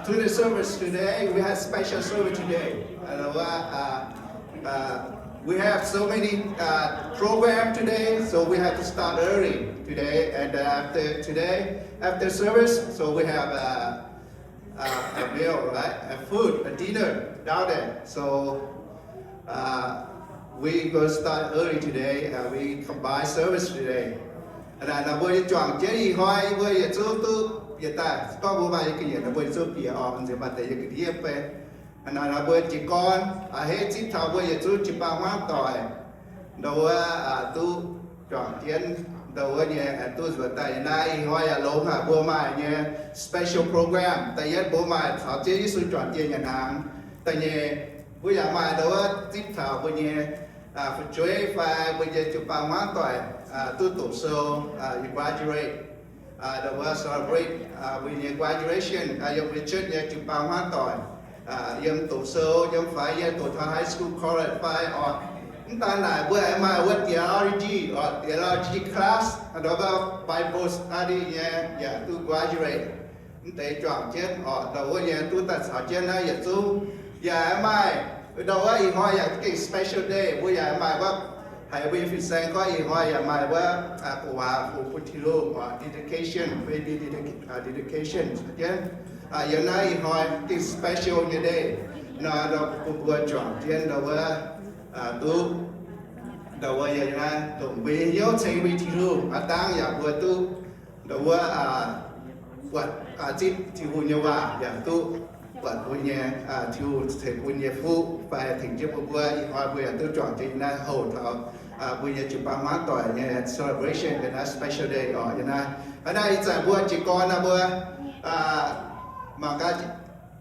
to the service today. We had special service today. We have so many programs today, so we have to start early today. And after service, so we have a meal, right? A food, a dinner down there. So we go start early today. We combine service today. Là bởi chọn chế gì hỏi bởi chỗ tu hiện tại có bố bài cái gì là bởi chỗ bìa ọm thì mà thấy cái gì về là bởi chỉ con hết chỉ thảo bởi chỗ chỉ bao hoa tỏi đầu tu chọn chiến đầu nhé tu vừa tại nay hỏi lỗ hà bố mày nhé special program tại nhất bố mày thảo chế sự chọn tiền nhà hàng tại nhé bây giờ mày đầu chỉ thảo bởi nhé for joy và bây giờ chụp bao hoa tỏi tu tổ sâu you graduate the world celebrate with your graduation your Richmond your chụp bao hoa tỏi yếm tổ sâu yếm phải yếm tổ thao high school college phải or chúng ta là bữa em mà với theology or theology class đó là Bible study yeah tu graduate chúng ta chọn chết or đầu giờ tuตัดสอนchết này giờ tu giờ em mà đầu ý hỏi cái special day bây giờ màว่าให้วิฟิเซนก็อีกว่าอย่างไรว่าผู้ว่าผู้พุทธิลูก dedication maybe dedication อย่างนั้นอีกว่าที่ special day นะเราผู้บวชจอมเทียนเราว่าตู้เราว่าอย่างนั้นตรงวิญญาณใช้วิธีลูกตั้งอย่างบวชตู้เราว่าบวชจิตที่หุ่นยว่าอย่างตู้บวชหุ่นยที่ถึงหุ่นยฟูไปถึงจะบวชอีกว่าบวชตู้จอมที่นั่นโหดเขาbây giờ chụp bao mát tỏi như celebration cái là special day ở như này ở đây giải bữa chỉ còn là bữa mà cái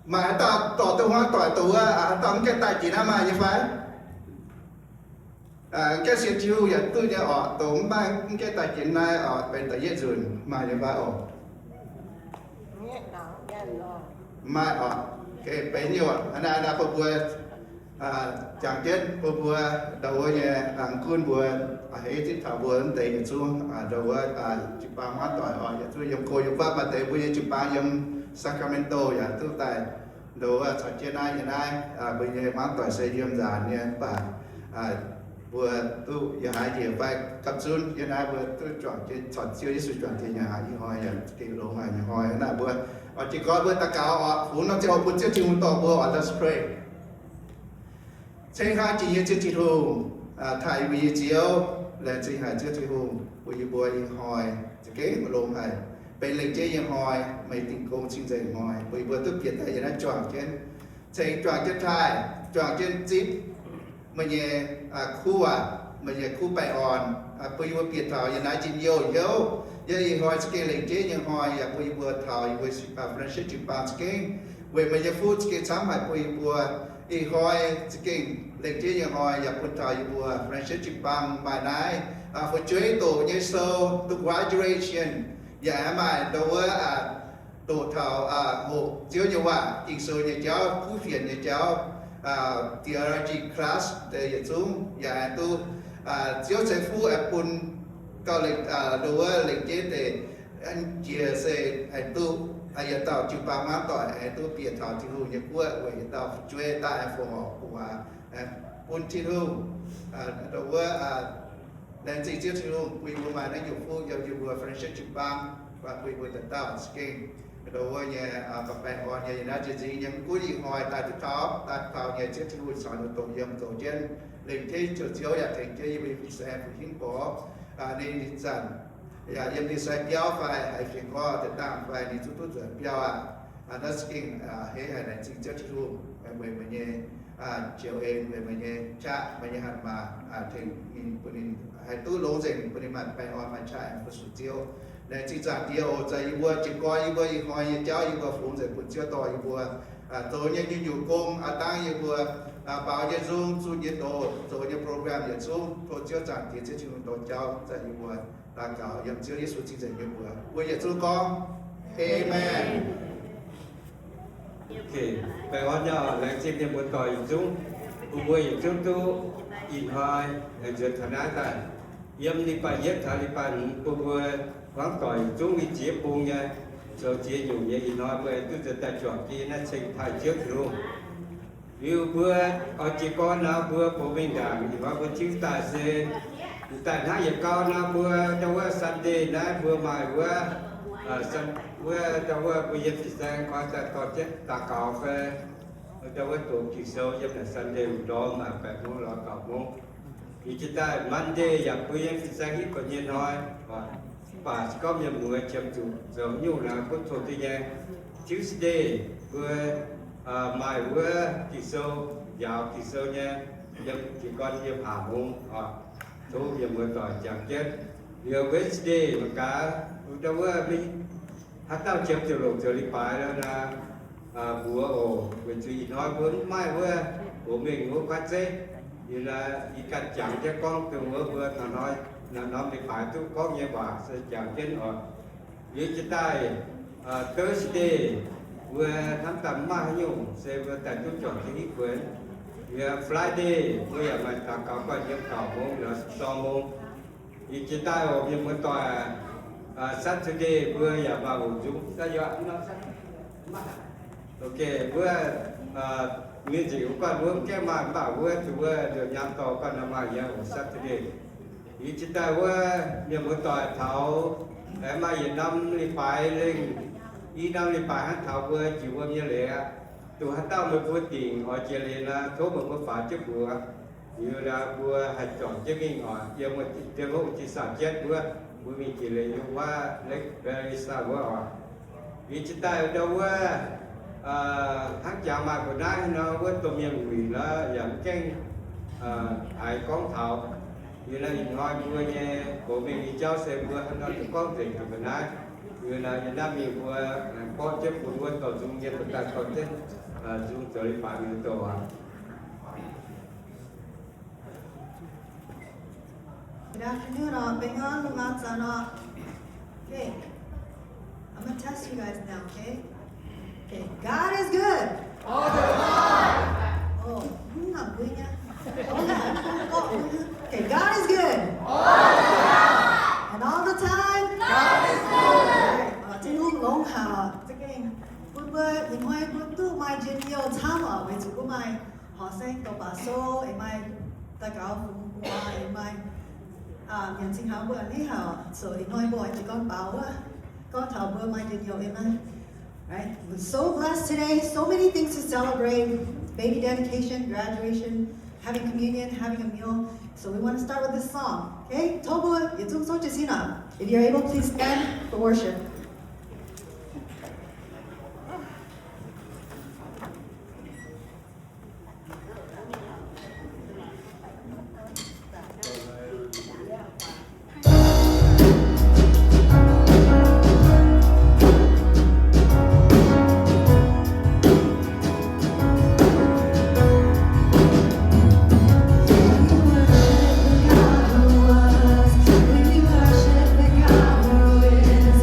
mà tỏ từ hoa tỏi từ tóm cái tài chỉ là mà như phải cái sự chịu giờ tôi giờ ở tóm ban cái tài chỉ này ở bên tài dễ dùn mà như phải ở mà ở cái bấy nhiêu ở đây là bữa chẳng chết bữa đầu như cuốn bữa hết chỉ thảo bữa tới xuống đầu chụp bao mát tỏi ở nhà tôi dùng coi dùng pháp mà tới bây giờ chụp bao dùng Sacramento nhà tôi tại đầu chọn trên này như này bây giờ mát tỏi sẽ dùng giàn như bà bữa tôi giờ hai gì phải cặp xuống như này bữa tôi chọn siêu sự chọn thì nhà hai hỏi nhà cái lỗ hai nhà hỏi là bữa chỉ có bữa ta cáo phụ nó cho bữa trước chừng tỏ bữa let's pray trên hai chỉ chưa chỉ hùng thay vì chiếu là chỉ hai chưa chỉ hùng bây giờ bữa hỏi cái lồng này bên lịch chơiยังhỏi mấy tình công xin dạy hỏi bây giờ tôi biết tại nó chọn trên trên thay chọn trên chip mình nhẹ khu mình nhẹ khu bài on bây giờ biết thảo như này chỉ nhiều giờ hỏi cái lịch chơiยังhỏi bây giờ thảo bây giờ friendship chụp bao cái về mình giờ phút cái sắm hay bây giờอีกอยสกิงเล็กที่ยังหอยอยากพูดไทยบัว friendship จิบังมาไหนฝนช่วยตัวยิ่งโซตัว graduation อย่ามาดูว่าตัวเท่าหกเจ้าอยู่ว่าอีกโซเนี่ยเจ้าผู้เขียนเนี่ยเจ้าtheology class แต่ยังสูงอย่าตัวเจ้าใช้ผู้แอปปุ่นก็เล็กดูว่าเล็กเจ๊แต่อันเจียเสไอตัวai tao chụp bao mát tỏi tôi biết thảo thì hùng như quậy vậy tao chơi tại phù hợp của quân thiên hùng đầu nên chỉ chiếc thiên hùng quy mô mà nó dùng phu giao dùng vừa friendship chụp bao và quy mô tận tao skin đầu nhà và bạn còn nhà nó chỉ gì những cuối gì hỏi tại tôi thảo nhà chiếc thiên hùng sỏi được tổ yếm tổ trên linh thế chiều chiếu là thành chơi vì sẽ phải hiến bỏ nên dầnยังดีไซน์เปียวไฟไอ้สิ่งก็ติดตามไฟในทุกๆส่วนเปียวนั่นสกิงเฮ้ยไหนจริงเจ้าที่รู้เมื่อเนี้ยเจียวเองเมื่อเนี้ยชะเมื่อเนี้ยหันมาถึงมีปนินให้ตู้โลเซนปนิมันไปออนมาชะผู้สุดเจียวในจิตจักเดียวใจยิ่งวัวจิตก้อยยิ่งวัวยิ่งหอยยิ่งเจ้ายิ่งวัวฝูงใจปุ่นเจ้าต่อยิ่งวัวตัวเนี้ยยิ่งอยู่กลมตั้งยิ่งวัวเป่ายิ่งซูมซูยิ่งโตตัวยิ่งโปรแกรมยิ่งซูมตัวเจ้าจักที่จะชิงตัวเจ้าใจยิ่งวัวta cầu dòng chứa Giêsu chính danh như vừa bây giờ chúng con amen ok bài hỏi nhỏ là trên điểm một còi chúng bây giờ chúng tu in hai ở dưới thằng á ta yếm đi bài yết thà đi bài bây giờ khoáng còi chúng đi chia buông nha cho chia nhủ như ý nói với tôiจะแต่chọn kia nó sinh thay trước luôn yêu bữa ở chỉ con nó bữa của mình đảng thì nói với chúng ta sẽ tại hai giờ con nó bữa đâu có Sunday nó bữa mai bữa bữa đâu có bây giờ thì sang có sẽ có chết ta cào phê đâu có tổ chức sâu cho là Sunday đó mà phải muốn lo cào muốn thì chúng ta Monday giờ bây giờ thì sang ít có nhiên thôi và có nhiều người chậm chủ giống như là có thuộc thời gian Tuesday bữa mai bữa kỳ sâu dạo kỳ sâu nha nhưng chỉ còn nhiều hạ môn thu nhiều người tỏi chẳng chết nhiều Wednesday mà cả đâu có mình hát tao chậm từ lúc từ đi phải đó là bữa mình chỉ nói muốn mai bữa của mình muốn phát chế thì là chỉ cần chẳng cho con từ bữa nó nói là nó bị phải tôi có nhiều bà sẽ chẳng trên ở dưới trên tay Thursday vừa tháng tầm mai nhung sẽ vừa tại tôi chọn cái ít quyển Friday vừa là mình ta có coi những khảo môn là so môn dưới trên tay ở những cái tòa Saturday vừa là vào chúng ta dọn nó ok vừa nguyên chỉ của con vừa cái mà bảo vừa thì vừa được nhắm to con là mà giờ ở Saturday ý chúng ta qua nhiều một tòa thảo để mà giờ năm đi phải lên ý năm đi phải hát thảo qua chịu qua như lẽ tụi hát tao mới có tiền họ chỉ là số một cái phải trước vừa như là vừa hạt chọn trước khi họ giờ một tiêu hậu chỉ sản chết vừa mình chỉ là dùng qua lấy về sao vừa họ ý chúng ta ở đâu qua hát chào mà của nãy nó với tụi mình vì là giảm kênh ai con thảo như là nhìn nói vừa nghe của mình đi cháu xem vừa nó cũng có thể của mình ai như là những năm mình vừa có chấp của vừa tổ dung nghiệp của ta có thể dung tới phải mình tổ Good afternoon, Bengal, Lugaa, okay. I'm gonna test you guys now, okay? Okay, God is good. All the time. Oh, not good yet. Okay, God is good. All the time. And all the time. God is good. Trên lúc long hào, cái bữa in hoài bữa tu mai trên nhiều tham ở với chủ của mai họ sẽ có bà số em mai ta cáo phụ qua em mai nhận sinh hào bữa này hào so in hoài bữa chỉ con bảo con thảo bữa mai trên nhiều em mai. Right? We're so blessed today. So many things to celebrate. Baby dedication, graduation, having communion, having a meal. So we want to start with this song. Okay? Tobu, yitung so chisina. If you're able, please stand for worship. We worship the God who is.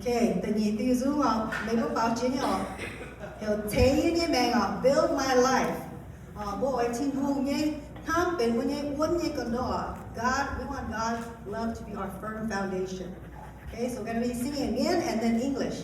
OK，第二條組我未不保證哦，有睇嘅名哦 ，Build My Life，我愛聽呼嘅，他เป็นวันนี้กันด้วย God, we want God's love to be our firm foundation. Okay, so we're going to be singing again and then English.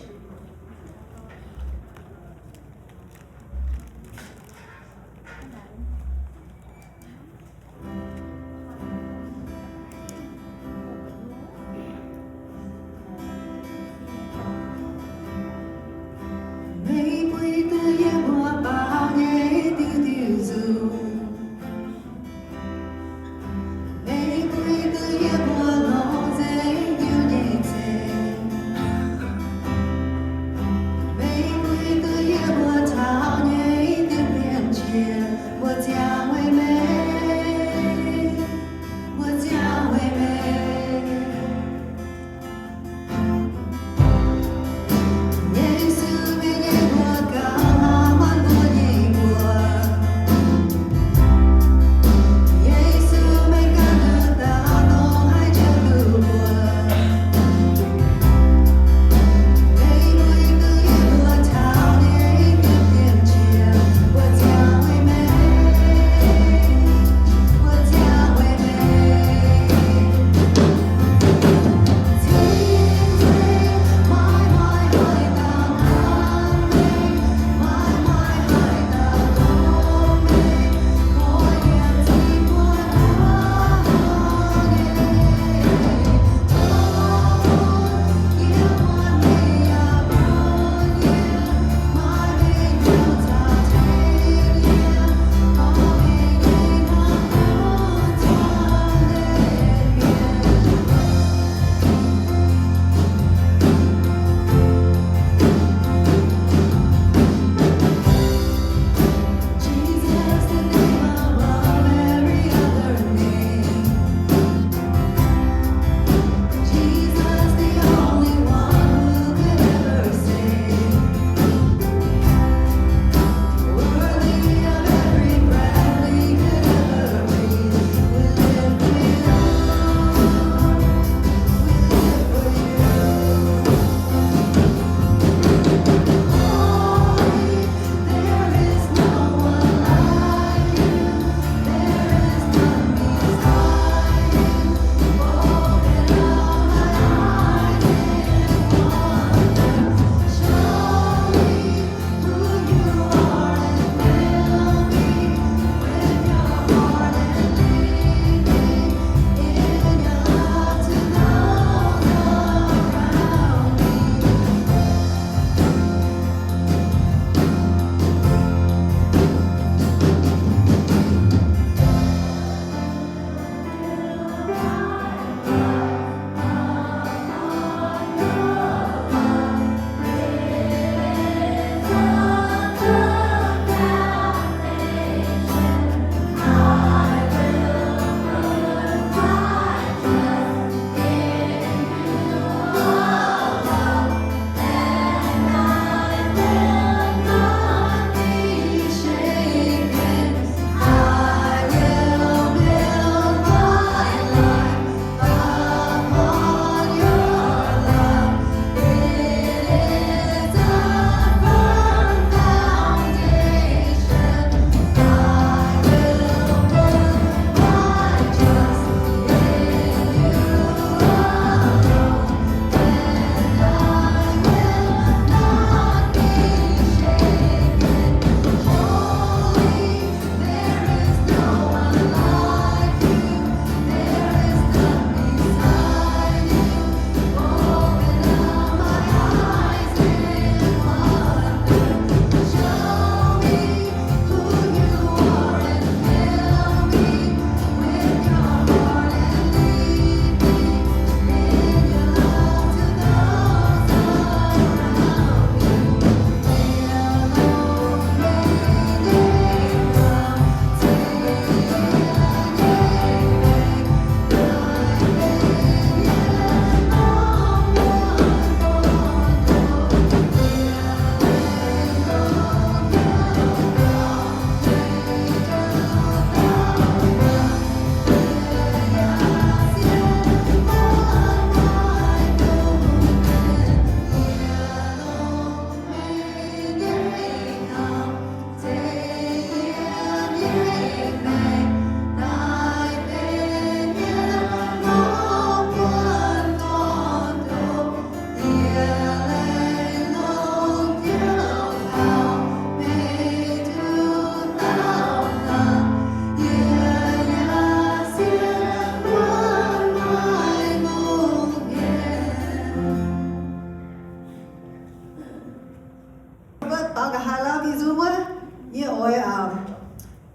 因为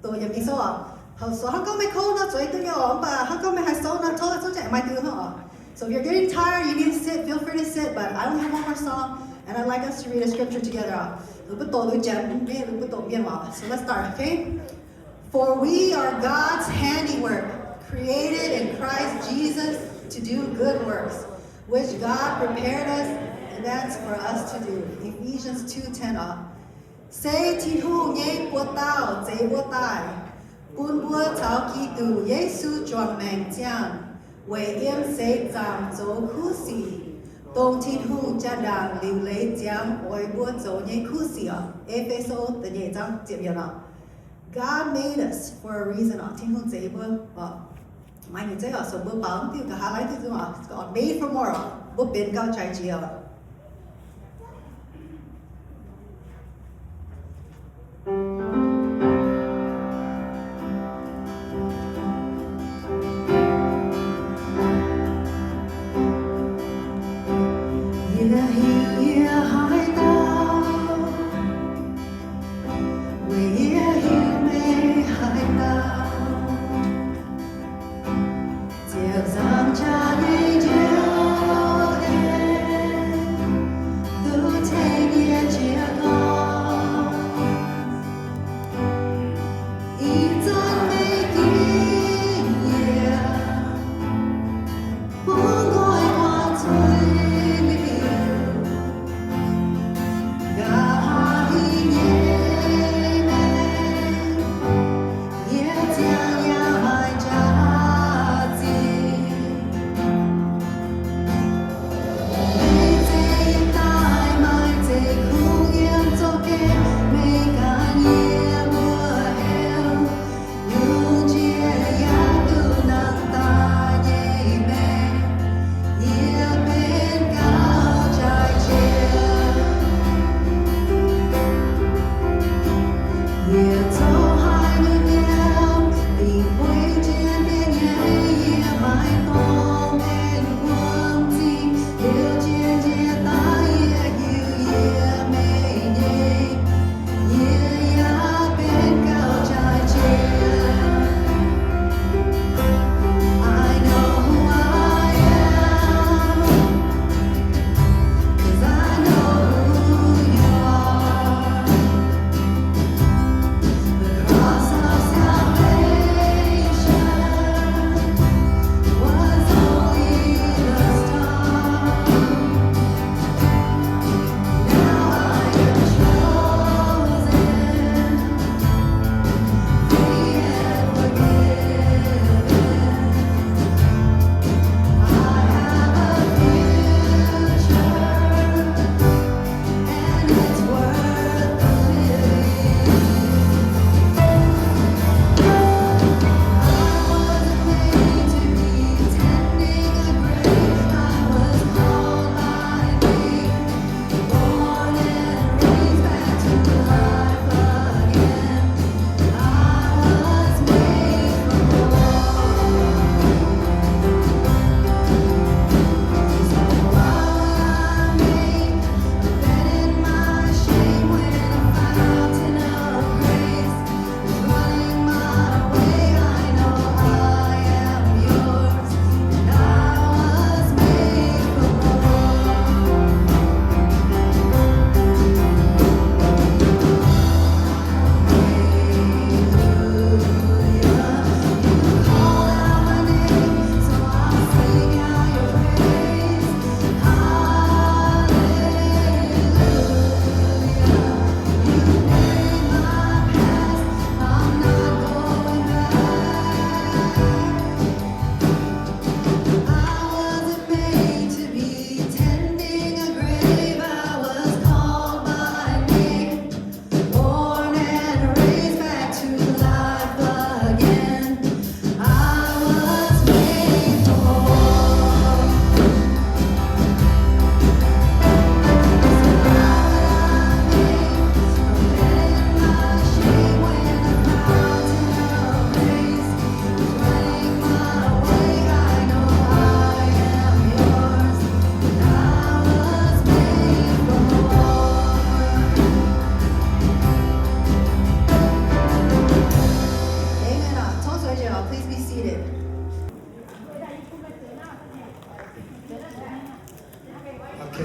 都也没说好说他讲没扣那嘴都有吧，他讲没还收那偷收在买丢哈。So if you're getting tired, you need to sit. Feel free to sit. But I only have one more song, and I'd like us to read a scripture together. So let's start, okay? For we are God's handiwork, created in Christ Jesus to do good works, which God prepared us and that's for us to do. Ephesians 2:10. Say Tihu Nyei Bua Dao Zai Bua Dai, Bun Bua Tao Ki Du Yesu Chuang Maengc, Wei Yim Say Zang Zhou Ku Si. Đông Thiên Hu Cha Đàng Liu Lấy Giang Oi Bua Zhou Nyei Ku Si. Ephesians the Nyei Zang Jieb Yo Na. God made us for a reason. Thiên Hu Zai Bua Mai Như Zai So Bua Bang Tiêu Cả Hà Lai Tiêu God made for more. Bua Bienh Gauh Chai Jieb.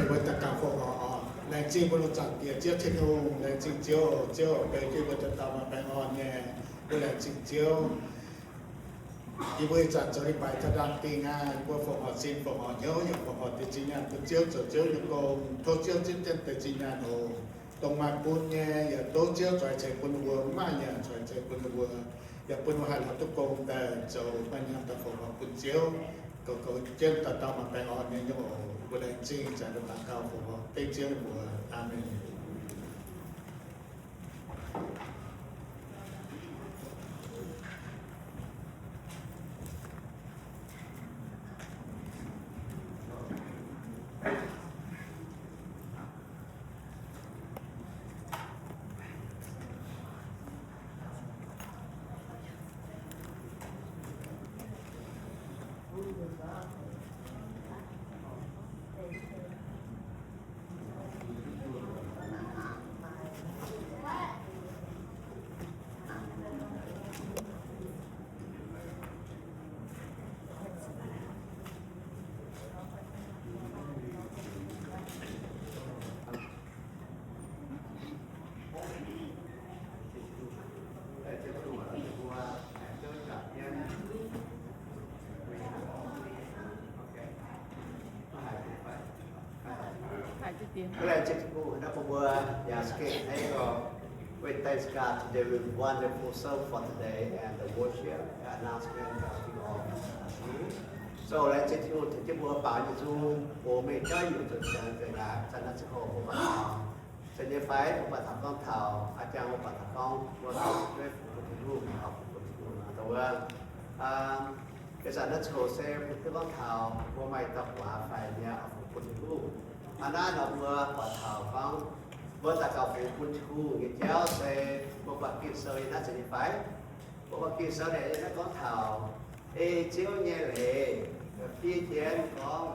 với tất cả phụ họ lệnh chi bố chẳng kia chiếc trên hùng lệnh chi chiếu về cái bố chân tàu mà phải on nhé với lệnh chi chiếu khi bây giờ cho đi bài thật đang tin nga của phụ họ xin phụ họ nhớ những phụ họ từ chính nhà từ chiếu những công thô chiếu trên từ chính nhà hồ tông mặt bún nhé giờ tố chiếu trời chạy bún vương mà nhà trời chạy bún vương giờ bún vương hay là túc côngแต่cho ban nhâm ta phụ họ bún chiếu có trên tàu tàu mà phải on nhé nhưng mà bữa nay chính trả được tăng cao phụ họ tên chiếu của amen Glad to go we thank God today with wonderful service for today and the worship announcement of you all. So let's take you to the world about you or make you to the Sanatico. Sen như phái của bà thằng con thảo, anh chàng của bà thằng con, của thảo với phụ nữ luôn học của phụ nữ đầu cái sản đất hồ xe cái con thảo của mày tập quả phải nhà phụ nữ luôn, anh đã vừa bà thảo con với tất cả phụ nữ cái cháu xe một bạn kia sơi nó sẽ như phái, một bạn kia sơi này nó có thảo, chiếu nhẹ lệ, phía trên có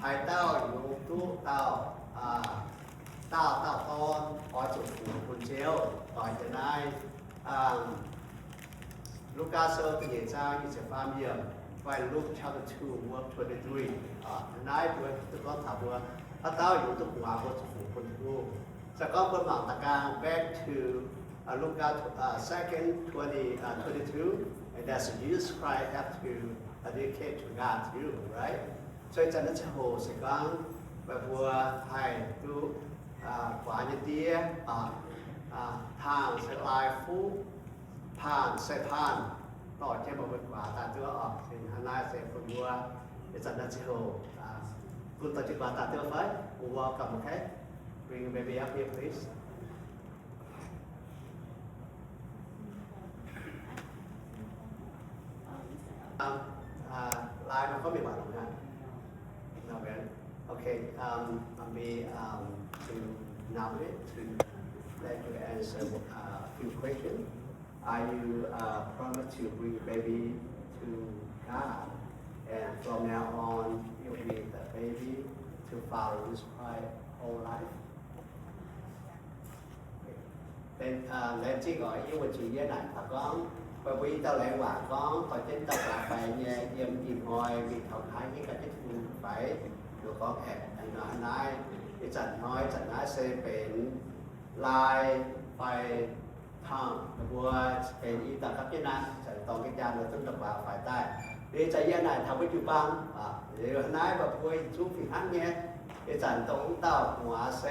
hai tao dùng tu tao tao con có chủ phụ quân chiếu hỏi thế này Lugaa sơ thì Ziangx is a family by Luke chapter 2 verse 23 thế này tôi có thảo vừa tao dùng tu quả của chủ phụ quân chiếu sẽ có bên mạng ta càng back to Lugaa 2nd 22 and that's Jesus Christ have to dedicate to God too, right? So it's another whole second but vừa hai tu quả như tia thang sẽ lai phú Phan sẽ Phanต่อเช่นบอกว่าตาตัวออกเป็นฮันนาเซฟุบัวเป็นสันนัชโฮคุณต่อจิตว่าตาตัวไฟบัวกับโอเค bring baby up here please ลายมันก็มีหวานเหมือนกันนะเบน Okay, maybe to nominate to let you answer a few questions. Are you promise to bring baby to God, and from now on you'll be the baby to follow this Christ whole life? Then let's see gọi yêu một chữ với này bà con, bởi vì tao lại quả con, còn trên tao là phải nhẹ yếm im hồi vì thầu thái với cả cái thứ phải được cóแขกอันนั้นที่จัดน้อยจัดน้อยเซเป็นลายไปทางบัวเป็นอีตาครับที่นั้นจัดตองกิจการเราต้องตะวันฝ่ายใต้ดีใจยันไหนทำไว้จุบังเดี๋ยวนั้นแบบบัวชูฝีหันเงี้ยที่จัดตรงเต้าหัวเซ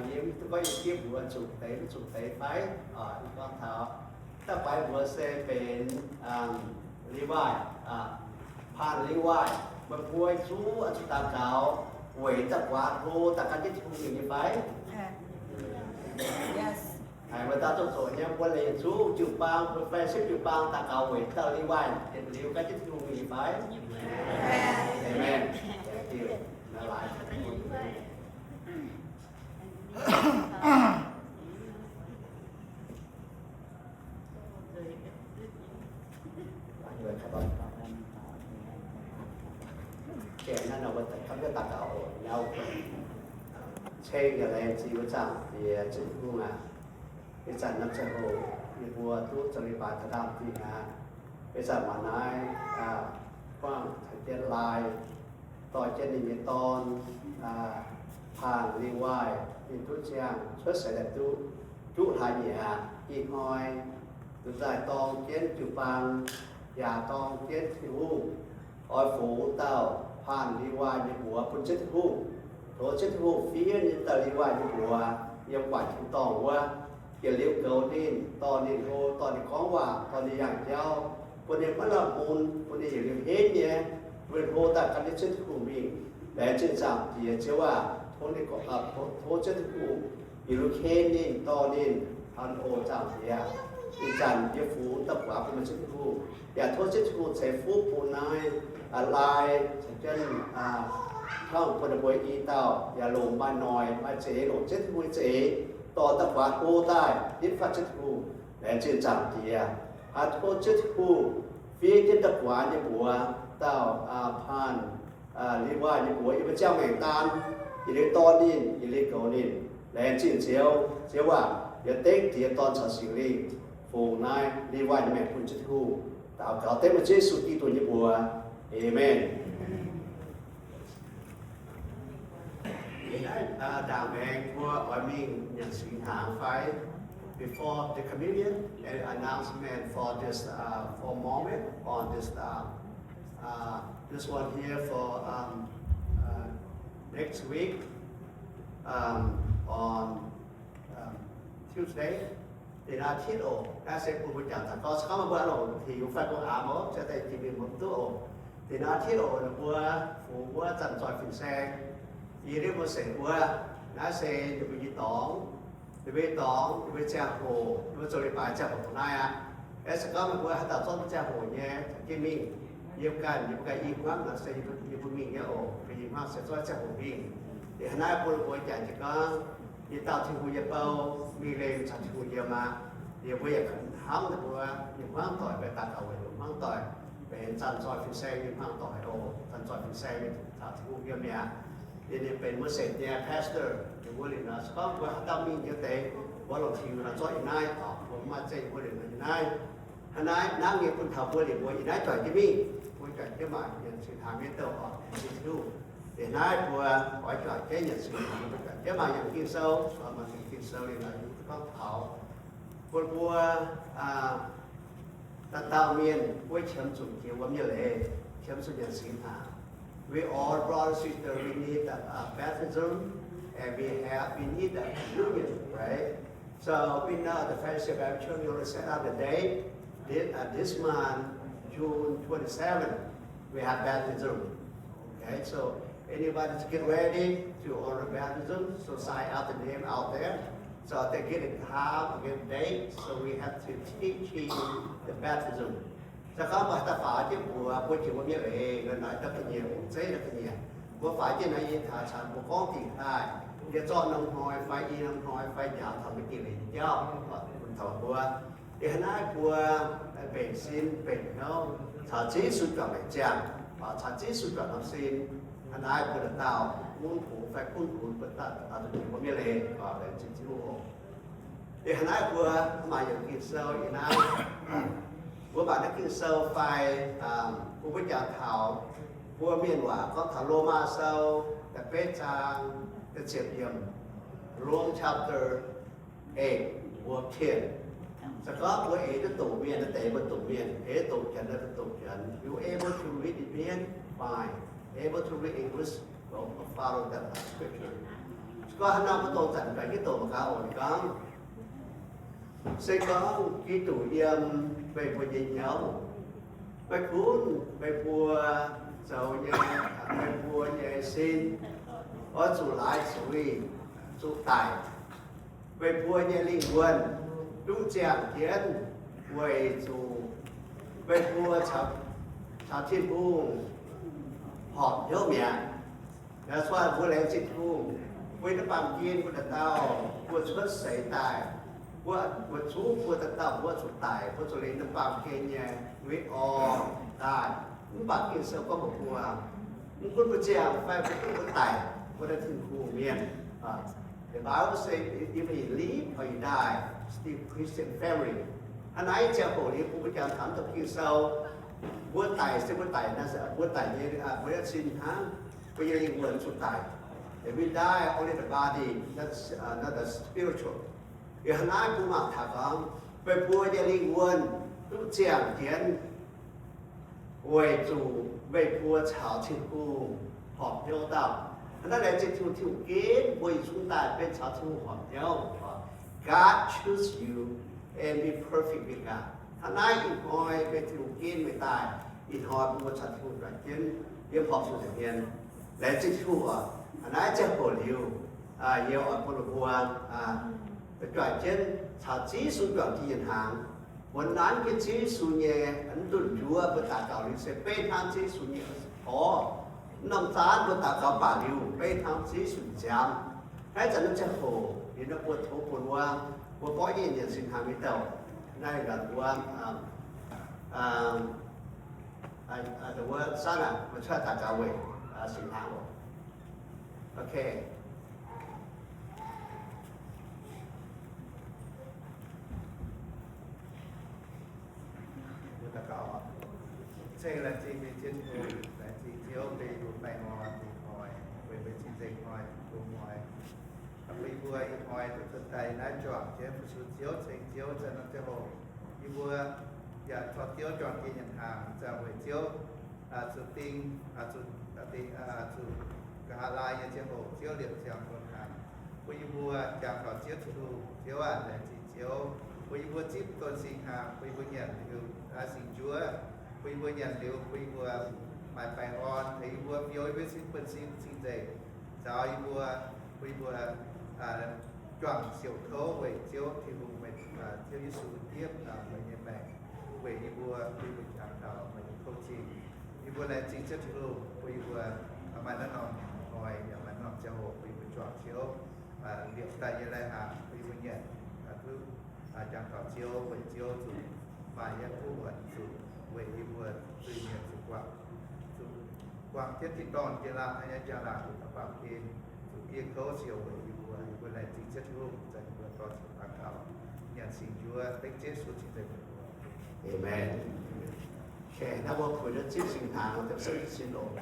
ยิ้มก็ยังเทียบบัวจุดเตะไปก็เท้าถ้าไปบัวเซเป็นรีไวผ่านรีไวบางคนชูอันสุดตามเขาเวทกวาดโรแต่การที่ชูอย่างนี้ไป Yes. ไอ้เวลาต้องสอนเนี่ยวันเลยชูจุดบางเป็นแฟชั่นจุดบางแต่เขาเวทเตอร์รีไวน์เห็นเรียวการที่ชูอย่างนี้ไปเอเมนที่น่ารักแกนั่นเอาไปทำด้วยตาเก่าแล้วเช่นอย่างไรจีบจังที่จุดรุ่งเป็นจันนับเช้ามีบัวทุกจริบาทดำที่เป็นจันมาไนกว้างเจนลายต่อเจนนิมิตอน Phan Levi in tu Ziangx xuất sẽ là tu hai nhà y hoi tu tại tông kiến chụp bằng nhà tông kiến thiếu oi phủ tàu Phan Levi như của quân chết hú thổ chết hú phía như tàu Levi như củaยังไหวถึงต่อว่าเกี่ยวกับเกาหลีตอนนี้โหตอนนี้ของว่าตอนนี้อย่างเจ้าคนนี้มันละมุนคนนี้อย่างเฮ็ดเนี่ยเป็นโหแต่การที่เชื่อถือมีแต่จริงจังที่เชื่อว่าคนนี้ก็โหเชื่อถือมีลูกเฮ็ดนี่ตอนนี้อันโหจังเสียอีจันยี่ฟูตับว่าเป็นเชื่อถืออย่าโทษเชื่อถือใช้ฟูปูนายอะไรเช่นเข้าคนบวยอีเต่าอย่าลงมาหน่อยมาเจ๋หลงเจ็ดมวยเจ๋ต่อตะวันโอ้ได้ดิฟัดเจ็ดหูแหลมเชื่อจังเดียอาโทเจ็ดหูฟีกินตะวันในบัวเต่าPhan Leviในบัวอีพระเจ้าแห่งตานอีเล็กตอนนี้อีเล็กเกาหลีแหลมจีนเจียวว่าอย่าเต็กเดียตอนชาสิลีฟูนายLeviในแม่คุณเจ็ดหูเต่าเก่าเต็มมาเจสุกีตัวในบัวเอเมนĐào Maengc của Mien Service before the communion and announcement for this for moment on this one here for next week on Tuesday thì là thiết ổ đã sẽ cùng với chẳng có sao mà bữa ổ thì cũng phải có ám ổ cho tới chỉ vì mộtตู้ổ thì nó thiết ổ là bữa phụ bữa dần dòi phim xeอีเรื่องมันเสร็จว่าน้าเซนอยู่ไปยี่ตองอยู่ไปตองอยู่ไปเจ้าโหอยู่ไปโจลิปายเจ้าของนายอ่ะเอสก็มันว่าถ้าต้นเจ้าโหเนี่ยกิมิงยิบกันอีกว่าน้าเซนอยู่ไปมิงเนี่ยโอ้ไปยิบมากเสร็จว่าเจ้าโหมิงเดี๋ยวน้าพูดว่าอย่างจะก็ยี่ตาที่หูยี่เป้ามีแรงจากที่หูยี่มาเดี๋ยวว่าอย่างห้ามแต่ว่ายิบห้ามต่อยไปตัดเอาไว้ห้ามต่อยเป็นจันทร์ซอยฟิเซ่ยิบห้ามต่อยโอ้จันทร์ซอยฟิเซ่จากที่หูยี่เนี่ยทีนี้เป็นเมื่อเสร็จเนี่ยพาสเตอร์อยู่บริเวณนั้นก็ว่าต้องมีเยอะแต่ว่าเราทีเราจ่อยนายออกผมมาเจอบริเวณนายนายนั่งเงียบคนทำบริเวณนายจ่อยที่มีคนจ่อยที่มาอย่างสิ่งทางนี้ตัวออกสิ่งที่ดูเดี๋ยวนายบัวขอจ่อยแค่อย่างสิ่งทางนี้กันที่มาอย่างกินเซลมากินเซลเลยนะอยู่ที่เขาเผาบัวตาตาเมียนบัวเชื่อมสุดเกี่ยวว่ามีอะไรเชื่อมสุดอย่างสิ่งทางWe all brothers and sisters, we need baptism and we need the union, right? So we know the fellowship actually will set up the date. This month, June 27, we have baptism. Okay, so anybody to get ready to honor baptism, so sign out the name out there. So they get a time, get a date, so we have to teach the baptism. Sẽ có một ta phải chứ của chỉ có biết là gần nói rất là nhiều, rất là nhiều. Của phải chứ này thà sản của con thì thay, để cho nông hội phải đi nông hội phải giáo thằng cái gì để cho mình thầu của. Để nói của Benx xin Benx nó thà chỉ xuất trọng để chạm và thà chỉ xuất trọng làm xin. Anh ai của được tàu muốn phụ phải cuốn bật tạt ở chỗ có biết là và để chính trị hộ. Để nói của mà những cái sâu như nào của bạn đã kinh sâu phải của với nhà thảo của miền hòa có thảo Lomaa sâu the best the champion Untitled Chapter 8 của thiền sẽ có của ấy tụ miền nó tệ bên tụ miền ấy tụ trận nó tụ trận you able to read the miền fine able to read English well follow that scripture có hai năm có tụ trận cái tụ mà cả ổn con sẽ có cái tụ yếm về của gì nhau về cuốn về của giàu như về của nhà xin ở chủ lại chủ tài về của nhà linh quân đúng chàng kiến về chủ về của chào thiên cung họp nhớ mẹ là xoa của lẽ thiên cung với nó bằng kiên của đất tao của xuất xảy tài của chú của tận tàu của chủ tài của chủ lính đồng bào Kenya với tài những bạn kia sẽ có một mùa những con bữa trèo phải với con tài của đại thiên khu miền để báo sẽ đi về lý phải đài Steve Christian family anh ấy treo cổ lý cũng với chàng thám tập kia sau bữa tài sẽ bữa tài nó sẽ bữa tài như với xin tháng bây giờ những nguồn chủ tài If we die, only the body, that's not the spiritual. Vì hôm nay cũng mặc thả con, về bùa gia linh quân, lúc giảng kiến, về chủ, về bùa chào thiên khu, họp nhau đạo. Nó là chỉ theo theo kiến, vì chúng ta bên chào thiên khu họp nhau. God choose you and be perfect with God. Hôm nay in hỏi về theo kiến về tài, in hỏi bùa chào thiên khu软kiến, yếm họp xuống thực hiện. Là chỉ theo hôm nay chỉ hồ liu, yêu ở bùa bùa, cái chuyện thà chỉ số chuyện thì hiện hàng,วันนั้นcái chỉ số nhẹ anh tuân chúa bữa ta cầu linh sẽ bên tham chỉ số nhẹ khó, nông sản bữa ta cầu bảo liu bên tham chỉ số giảm, cái trận nó sẽ khổ, vì nó buồn thấu buồn hoa, buồn bó nhiên nhận sinh hàng với tàu, này là buồn the word sana, mà cho ta cầu về sinh hàng, okay. Ceix là chỉ về trên hồ, là chỉ chiếu về đủ bài ngò thì hỏi, về chỉ dạy hỏi, đủ hỏi. Bây vừa hỏi từ từ thầy đã chọn chế một số chiếu cho nó cho hồ. Bây vừa giờ cho chiếu chọn cái nhận hàng, giờ về chiếu sự tinh, sự cả lại như chế hồ, chiếu điểm chọn con hàng. Bây vừa chọn vào chiếu chiếu là chỉ chiếu. Bây vừa chip con sinh hàng, bây vừa nhận được sinh chúa. Bây vừa nhận được, bây vừa mãi phải on, thấy vừa phiếu với xin dạy. Giáo bây vừa chọn siêu thấu về chiếu thì vùng mình chiếu như sự tiếp là mình như mẹ. Về như vừa chẳng thảo mình không chỉ. Như vừa là chính chất lưu, bây vừa mà nó nằm ngoài, mà nó nằm cho hộ, bây vừa chọn chiếu. Liệu tại như lai hà, bây vừa nhận thứ chẳng thảo chiếu về chiếu chủ mà nhân khu ẩn chủ về như vừa tự nhiên chủ quảng thiết thị đòn kia là hay là là của các bạn kia chủ kia có chiều về như vừa lại chính chất luôn dành vừa có sự tham khảo nhận xin Chúa đánh chết số chính thể Amen. Okay, now we'll put a teaching hand on the service in all.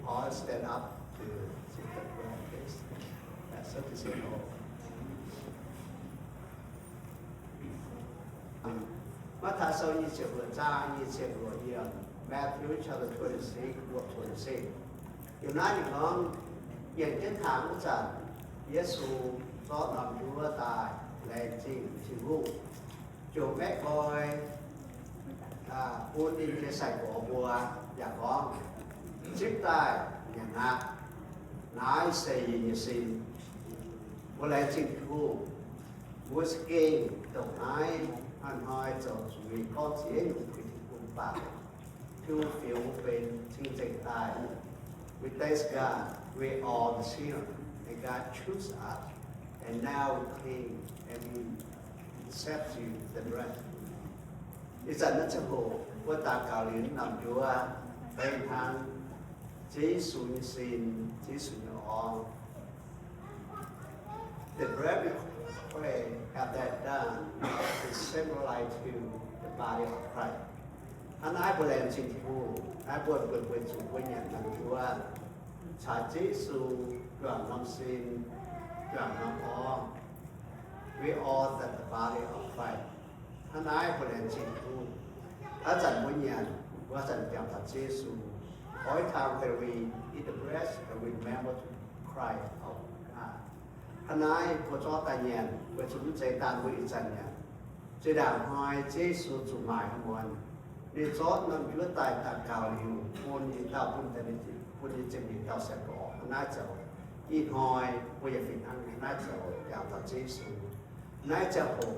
All stand up to sit the prayer, please. That's service in all. Matv sau như chiều vừa ra như chiều vừa yên. Matthew chapter 26, verse 26. Điều này thì con nhận kiến thẳng của trận Giêsu do làm Chúa tài lệ trình chỉ vụ. Chủ mẹ coi buôn đi cái sạch của bùa và con chip tài nhà nát nói xây như xin của lệ trình vụ của skin tổng ái anh hỏi cho chúng con chỉ những cái vùng bạc to feel bên chính trị tài. We thank God we all the sinner and God choose us and now we clean and we accept you the rest. Thì dần nó chấp hồ của ta cao liên nằm Chúa bên thang chỉ xuống xin chỉ xuống nhỏ the bread we have that done is similar to the body of Christ. Anh ai bộ làm chính phủ, ai bộ vượt quyền chủ của nhận nằm Chúa trả chỉ xuống đoàn năm xin đoàn năm ó we all that the body of Christ. Anh ai bộ làm chính phủ ở dần của nhận và dần chạm thật Giêsu. Every time that we eat the bread and we remember to cry out God. Anh ai bộ cho ta nhận và chúng dạy ta với dần nhận. Chỉ đảng hỏi Giêsu chủ mãi không muốn. Để cho nằm Chúa tài ta cao liu môn như ta bún ta đi bún như chân như ta sẽ có anh ai cháu ít hỏi bây giờ phải ăn anh ai cháu chạm thật Giêsu. Anh ai cháu hồ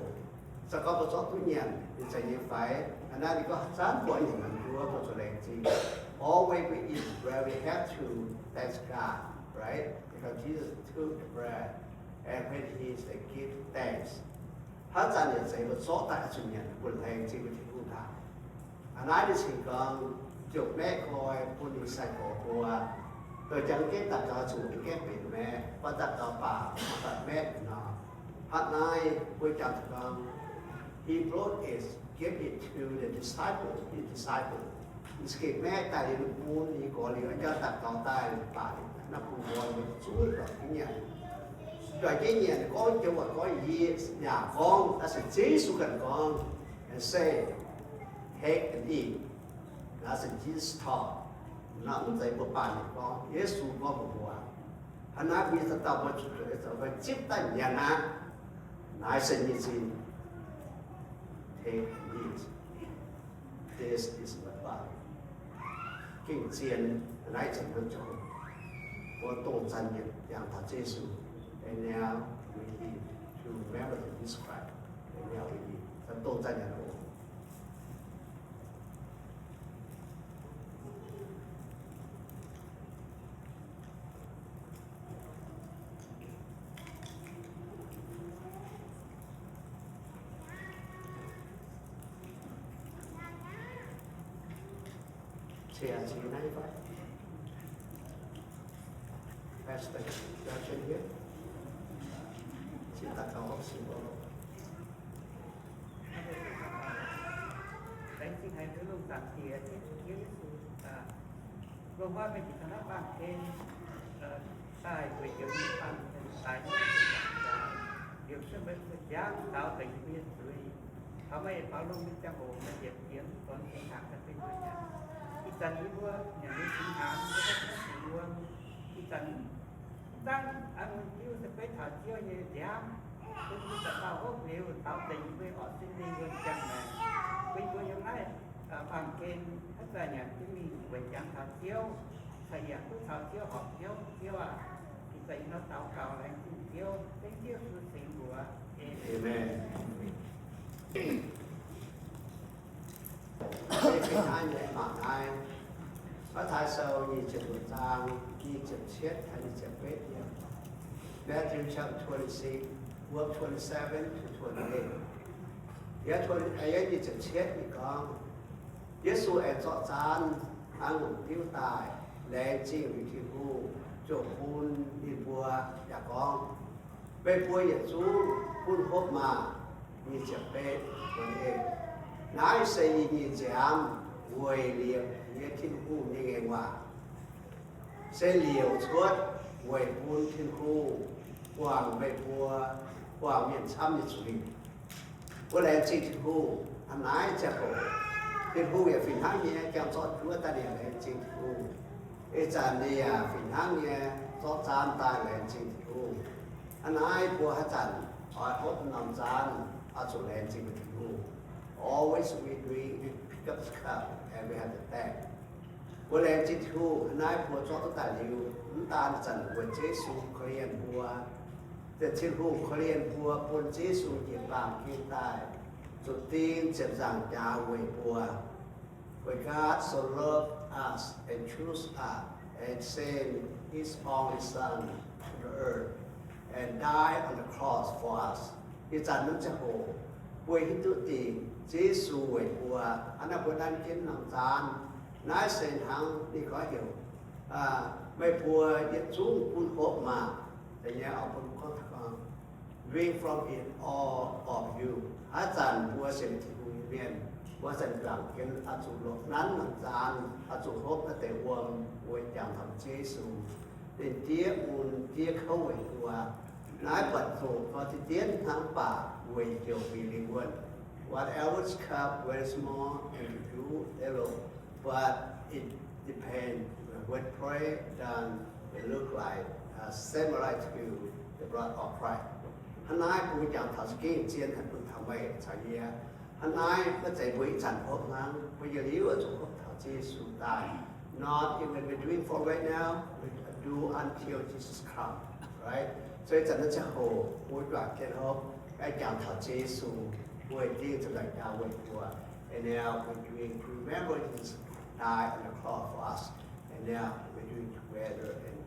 sẽ có một số tu nhận thì sẽ như phải anh ai đi có sáng của những người Chúa có chỗ lệnh gì. Always we eat bread we have to thank God, right? Because Jesus took the bread and when he said give thanks. Hết ra thì sẽ một số tại chủ nhận quần lệnh gì của chúng ta. Anh ai đi xin con chụp mẹ coi buôn đi sạch của tôi chẳng kết tập cho chủ kết biển mẹ và tập cho bà tập mẹ nó. Anh ai vui chăm con he brought it, give it to the disciple, his disciple. Cái mẹ tại đi buôn đi có liều cho tập cho tay bà nó cũng gọi một chuỗi và cái nhà rồi cái nhà có cho và có gì nhà con ta sẽ chế số gần con and say take and eat nó sẽ Jesus taught nó cũng dạy một bài con Giêsu có một quả anh nói bây giờ tao phải chip tay nhà na nói sẽ như gì take and eat this is my body kinh chiến nói chẳng được cho我动真人让他接受 and now we need to remember to describe and now we need 他动真人我Chĩa chỉ này vậy Pastor, introduction here. Chị ta có học sinh bộ. Đánh sinh hành cái lông tạc thì trên Chúa Giêsu gồm qua bên chỉ thằng bạn trên tài về kiểu như Phan tài điều sân bên Phật giáo tạo thành viên rồi họ mới bảo lông bên trong bộ là việc kiến còn hiện hạng là bên người nhà khi dân ý vua nhà nước sinh hán với các sĩ vua khi dân đang ăn kêu sẽ phải thả chiêu như giảm tôi sẽ tạo hốc liệu tạo tình với họ sinh đi gần chẳng này bây giờ như này bằng kênh hết là nhà cái mình về chẳng thả chiêu thầy giảng tôi thả chiêu họ chiêu à thì thầy nó tạo cào lại chiêu cái chiêu sự sinh của Amen. Cái hai người mà ai có thái sâu như chữ giang như chữ chết hay như chữ vết nhé. Matthew chapter 26, verse 27 to 28. Giá 28 như chữ chết thì con. Giêsu ở chỗ chán ăn một tiêu tài lẽ chịu vì thiên vu chỗ phun đi bùa nhà con. Về bùa Giêsu phun hốt mà như chữ vết của em. Nói xây như giảm quầy liều như thiên khu như ngày hòa xây liều suốt quầy buôn thiên khu quảng về bùa quảng miền xăm như suy có lẽ chỉ thiên khu anh nói chắc cổ thiên khu về phim hãng nhé kéo chót chúa ta điện lên chỉ thiên khu cái chàng đi phim hãng nhé chót chán ta lên chỉ thiên khu anh nói bùa hát chàng hỏi hốt nằm chán ở chỗ lên chỉ thiên khu always we pick up the cup and we have the bag. Bữa nay chỉ thu nay bữa cho tất cả liu, chúng ta dần với Giêsu Korean bữa, để chỉ thu Korean bữa bữa Giêsu hiện bằng hiện tại, chủ tiên chấp rằng nhà về bữa, when God so loved us and chose us and sent His only Son to the earth and died on the cross for us. Thì dần nó sẽ hồ, với hình tự tiền Giêsu về của anh đã bữa đang kiến làm gian nói xem thằng đi có hiểu về của điện chúng cũng hộp mà để nhớ ở bên con thằng bring from it all of you hát dàn của xem thì cũng miền của xem rằng kiến áp dụng lột nắn làm gian áp dụng hộp đã để uống với chẳng thằng Giêsu đến tiếc muốn tiếc khâu về của nói bật dụng có thì tiến thằng bà về chiều vì linh quân whatever's cup, very small, and you do, but it depends. When prayer done, it look like similar to the blood of Christ. Hắn nói cũng chẳng thật kinh chiến thành quân thằng mày chạy ra. Hắn nói có thể với chẳng hốt nắng, bây giờ nếu ở chỗ hốt thảo Giêsu tài, not even we're doing for right now, we do until Jesus comes, right? So it's another whole, we got get hope. Cái chẳng thật Giêsu waiting to like our way for and now we're doing remember Jesus died on the cross for us and now we're doing together and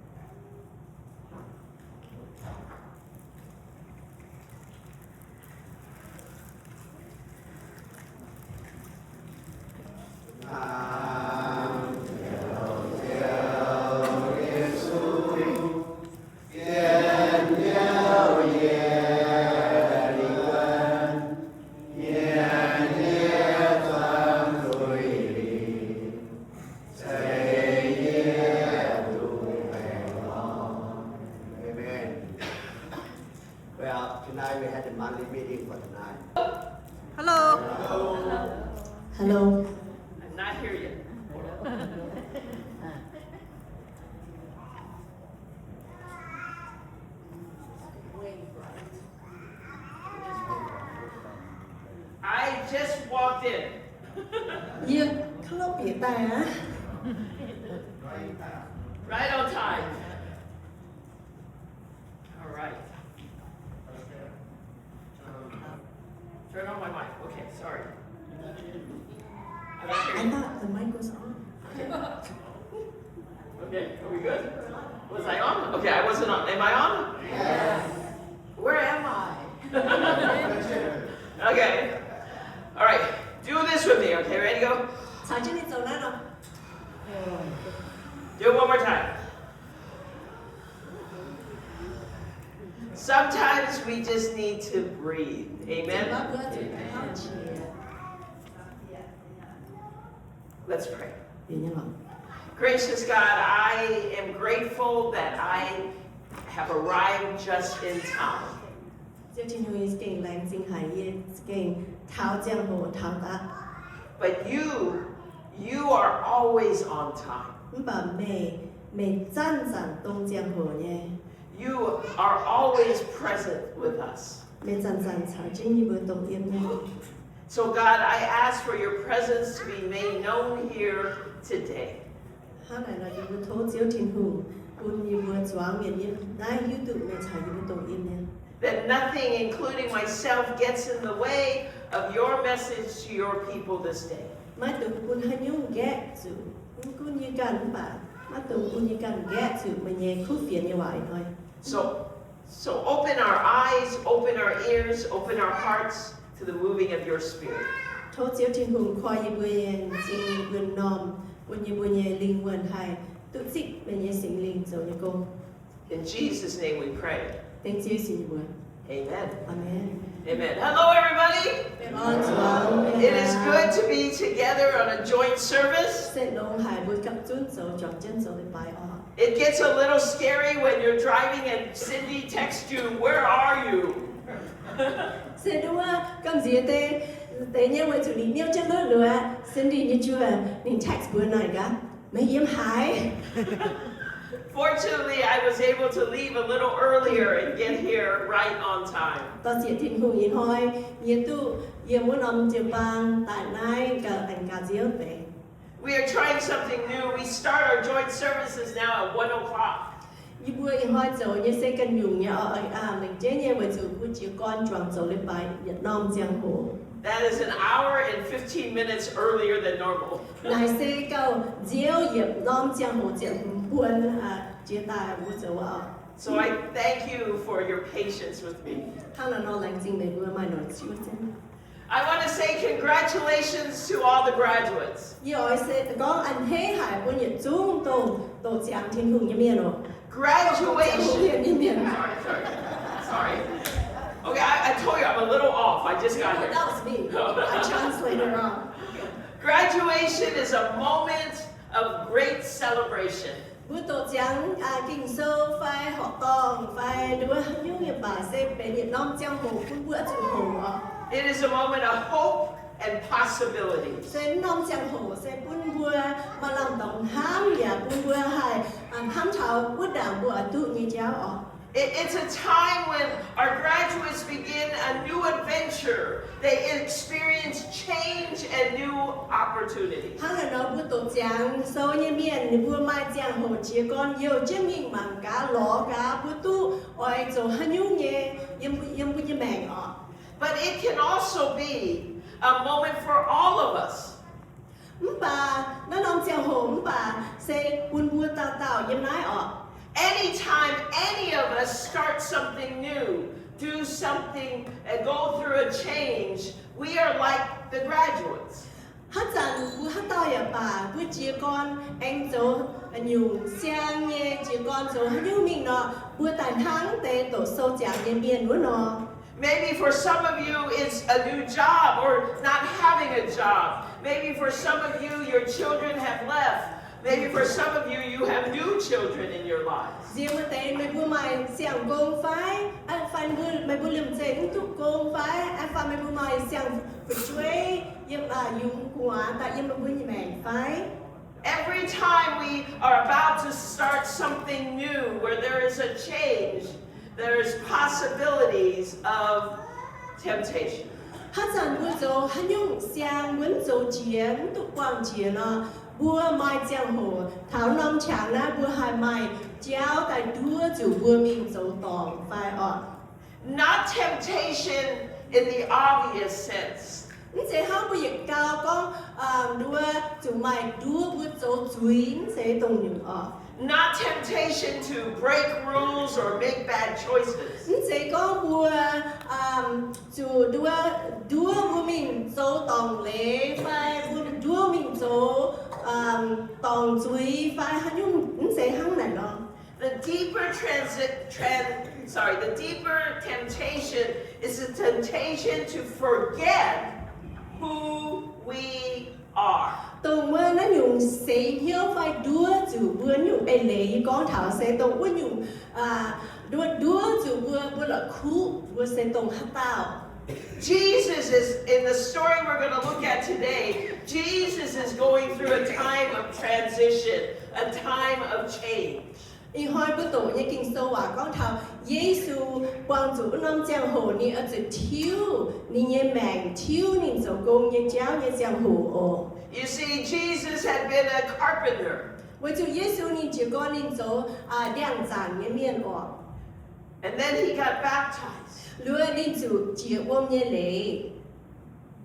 Well, tonight we had a monthly meeting for tonight. Hello. Hello. I'm not here yet. I just walked in. Việc không lo bị tài á. Right on time. All right. Turn on my mic. Okay, sorry. I'm not I here. thought the mic was on. Okay, are we good? Was I on? Okay, I wasn't on. Am I on? Yes. Where am I? Okay. All right. Do this with me. Okay, ready to go? Sao chứ đi走那了？ Do it one more time. Sometimes we just need to breathe. Amen. Let's pray. Gracious God, I am grateful that I have arrived just in time. But you are always on time. You are always present with us. So God, I ask for your presence to be made known here today. That nothing, including myself, gets in the way of your message to your people this day. So open our eyes, open our ears, open our hearts to the moving of your spirit. In Jesus' name we pray. Amen. Amen. Amen. Hello, everybody. It is good to be together on a joint service. It gets a little scary when you're driving and Cindy texts you, "Where are you?" Fortunately, I was able to leave a little earlier and get here right on time. We are trying something new. We start our joint services now at 1 o'clock. That is an hour and 15 minutes earlier than normal. So I thank you for your patience with me. I want to say congratulations to all the graduates. Graduation. Sorry. Okay, I told you I'm a little off. I just got here. That was me. I translated wrong. Graduation is a moment of great celebration. It is a moment of hope and possibility. It's a time when our graduates begin a new adventure. They experience change and new opportunities. But it can also be a moment for all of us. Anytime any of us start something new, do something and go through a change, we are like the graduates. Maybe for some of you it's a new job or not having a job. Maybe for some of you your children have left. Maybe for some of you, you have new children in your lives. chẳng phải chơi yếm dùng quá tại yếm lúc như mẹ phải. Every time we are about to start something new where there is a change, there's possibilities of temptation. Hát chẳng bữa dấu hát nhung xiang vẫn dấu chiến tục quang chiến bữa mai giang hồ tháo năm chẳng na bữa hai mai chéo tại đua chủ bữa mình dấu tòng phải Not temptation in the obvious sense. sẽ hát bây giờ cao con đua chủ mày đua bữa dấu chuyến sẽ tông những Not temptation to break rules or make bad choices. sẽ có bữa chủ đua bữa mình dấu tòng lễ phải bữa đua mình dấu tòng chuối phải hát nhung sẽ hăng này đó. The deeper the deeper temptation is a temptation to forget who we are. Tùng mơ nó dùng sẽ hiếu phải đua chủ bữa nhung bề lễ con thảo sẽ tùng bữa nhung đua chủ bữa là khu bữa sẽ tùng hát tao. Jesus is, in the story we're going to look at today, Jesus is going through a time of transition, a time of change. Y hỏi bữa tổ như kinh sâu con thảo Giêsu quang chủ năm giang hồ ni ở chỗ thiếu ni nhé Maengc thiếu ni chỗ công nhé cháu nhé giang hồ You see, Jesus had been a carpenter. với chủ Giêsu ni chỉ có ni chỗ đèn giản nhé miền And then he got baptized. Lúa ni chủ chỉ ôm nhé lễ.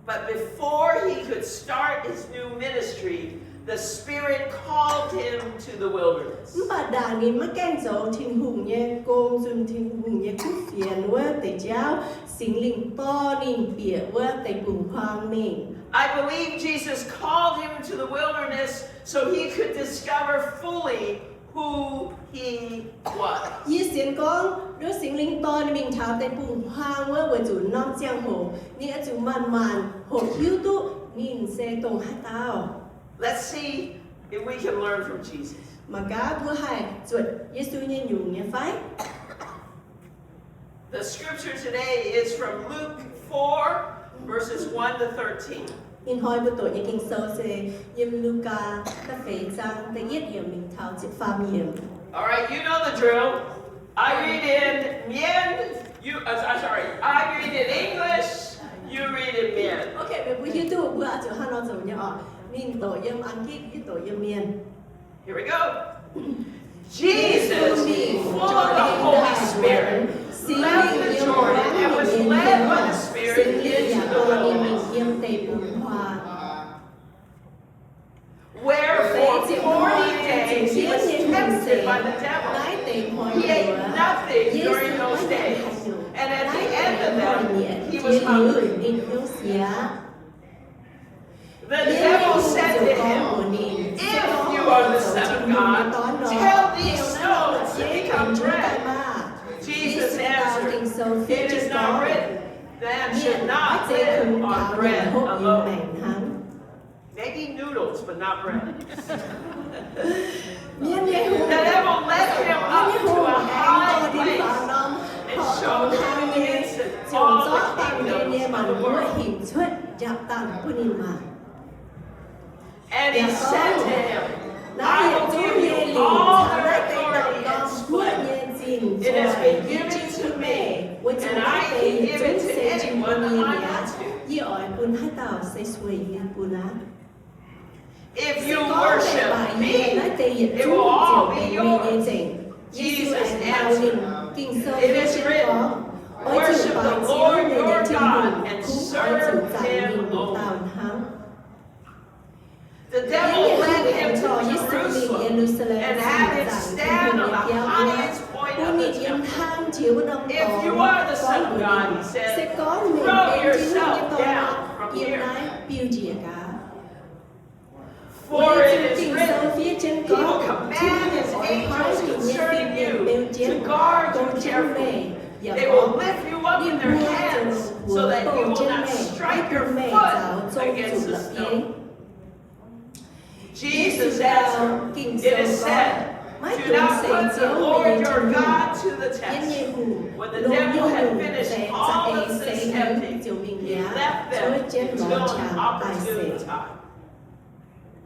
But before he could start his new ministry, the Spirit called him to the wilderness. Bà đà ni mất canh chỗ thiên hùng nhé công dùng thiên hùng nhé cút phiền lúa tại cháu sinh linh to ni bịa lúa tại bùng hoang mình. I believe Jesus called him to the wilderness so he could discover fully who he was. Ý xin con, đứa sinh linh to ni mình thảo tại bùng hoang lúa với chủ năm giang hồ ni ở chủ màn hồ hiếu tụ nhìn sẽ tông hát tao. Let's see if we can learn from Jesus. Mà cá bữa hai chuột Giêsu nhé nhung nhé phải. The scripture today is from Luke 4, verses 1 to 13. In hỏi bữa tối nhé kinh sâu sẽ yếm Lugaa ta phải trang ta yết yếm mình thảo chữ phàm yếm. All right, you know the drill. I read in Mien. I read in English. You read in Mien. Okay, but we do bữa chỗ hai nó giống nhau. Mình tổ yếm Anh Kít, yếm tổ yếm Mien. Here we go. Jesus, full of the Holy Spirit, left the Jordan and was led by the Spirit into the wilderness, where for 40 days he was tempted by the devil. He ate nothing during those days, and at the end of them, he was hungry. The devil said to him, "If you are the Son of God, tell these stones to become bread." Jesus answered, "It is not written, man should not live on bread alone." Maybe noodles, but not bread. The devil led him up to a high place and showed him the instant all the kingdoms of the world. And he said to him, "I will give you all their authority and splendor. It has been given to me, and I can give it to anyone I want to. If you worship me, it will all be yours." Jesus answered, "It is written, worship the Lord your God and serve him alone." The devil led him to Jerusalem and had him stand on the highest point of the temple. "If you are the Son of God," he said, "throw yourself down from here. For it is written, he will command his angels concerning you to guard you carefully. They will lift you up in their hands so that you will not strike your foot against the stone." Jesus answered, "It is said, do not put the Lord your God to the test." When the devil had finished all of his tempting, he left them no chàng tài xế. opportune time.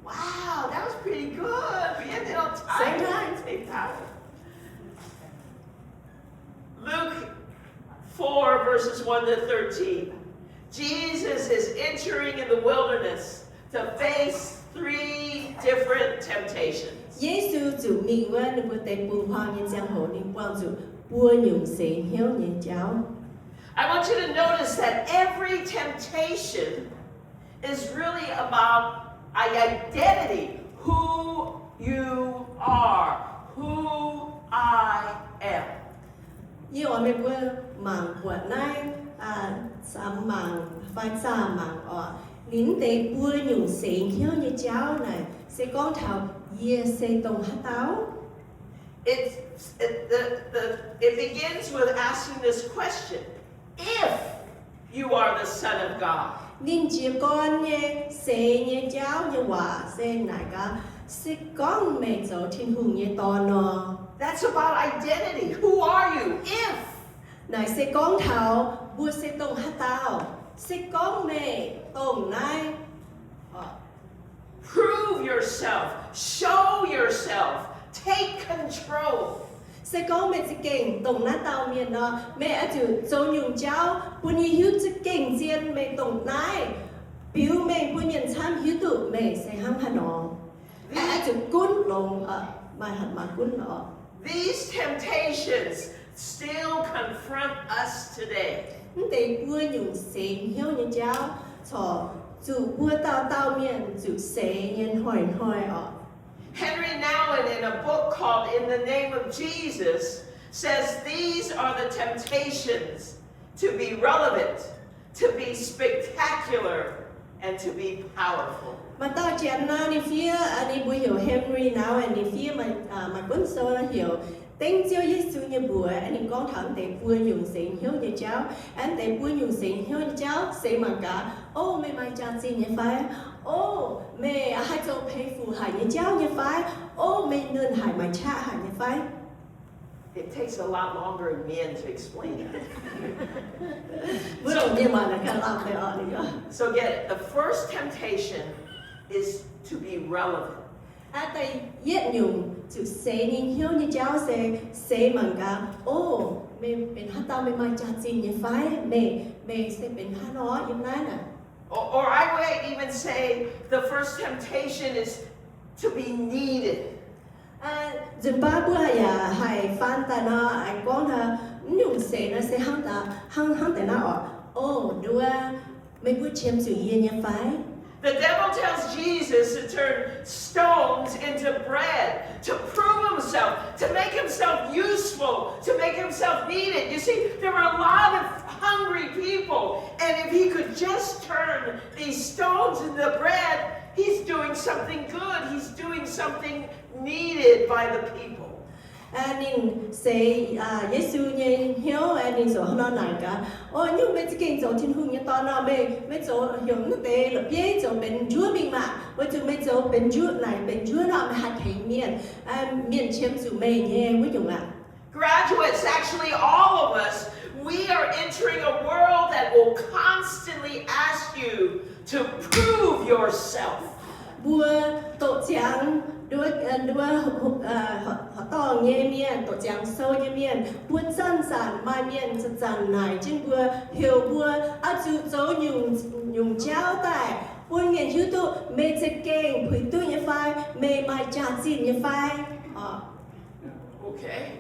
Wow, that was pretty good. Being on time. Same time. Same time. Luke 4 verses 1 to 13. Jesus is entering in the wilderness to face 3 different temptations. 耶稣就命阮不得不荒野将后你帮助不用谁晓你教。 I want you to notice that every temptation is really about identity, who you are, who I am. 因为我们忙活内三忙快三忙您得不用谁晓你教呢？谁讲头耶谁懂黑刀？ It begins with asking this question: if you are the Son of God, 您只讲呢谁你教你话谁哪个？谁讲没做天父你多呢？ that's about identity. Who are you? If 乃谁讲头不谁懂黑刀？谁讲没懂呢？ prove yourself, show yourself, take control. 谁讲没只劲懂那刀面呢？没就做用教，不你有只劲见没懂乃，表没不人参有度没谁行下喏，就滚龙买行嘛滚喏。 These temptations still confront us today. 你得不用谁晓你教，错就不到面就谁人害哦。 Henry Nouwen, in a book called In the Name of Jesus, says these are the temptations to be relevant, to be spectacular, and to be powerful. Mà tao chém na đi phía anh bùi hiểu Henry nào anh đi phía mà cuốn sâu là hiểu tên chiếu Giêsu như bùa anh con thẳng để bùi dùng sinh hiếu như cháu anh để bùi dùng sinh hiếu như cháu sẽ mà cả ô mẹ mai cha gì như phải ô mẹ hai châu phê phù hải như cháu như phải ô mẹ nương hải mà cha hải như phải. It takes a lot longer in Mien to explain that. So get it. The first temptation is to be relevant. Tại yết nhung chữ sẽ nhìn hiếu như cháu sẽ mừng cả ô mình bên hát tao mình mai cha gì như phải mẹ sẽ bên hát nó như thế này. Or I would even say the first temptation is to be needed. Dừng ba bữa hay Phan ta nó anh con ha nhung sẽ nó sẽ hăng ta nó ô đua mấy bữa chém chữ yên như phải. The devil tells Jesus to turn stones into bread, to prove himself, to make himself useful, to make himself needed. You see, there were a lot of hungry people, and if he could just turn these stones into bread, he's doing something good. He's doing something needed by the people. Anh sẽ Giêsu như hiếu anh số nó này cả ô nhưng mấy cái kinh số thiên hùng như to nó mấy số hiểu nước tề là biết số bên chúa mình mà với chúng mấy số bên chúa này bên chúa nó mà hạt thấy miền chiếm chủ mày nhé với chúng ạ. Graduates, actually all of us, we are entering a world that will constantly ask you to prove yourself. Bùa tổ chức đua họ to nghe miền tổ chức sâu như miền bùa chân sản mai miền chân này trên bùa hiểu bùa áp dụng dấu dùng cháo tại bùa nghiền hiếu tụ mê chế kênh quỷ tu như phai mê mai trả gì như phai. Okay.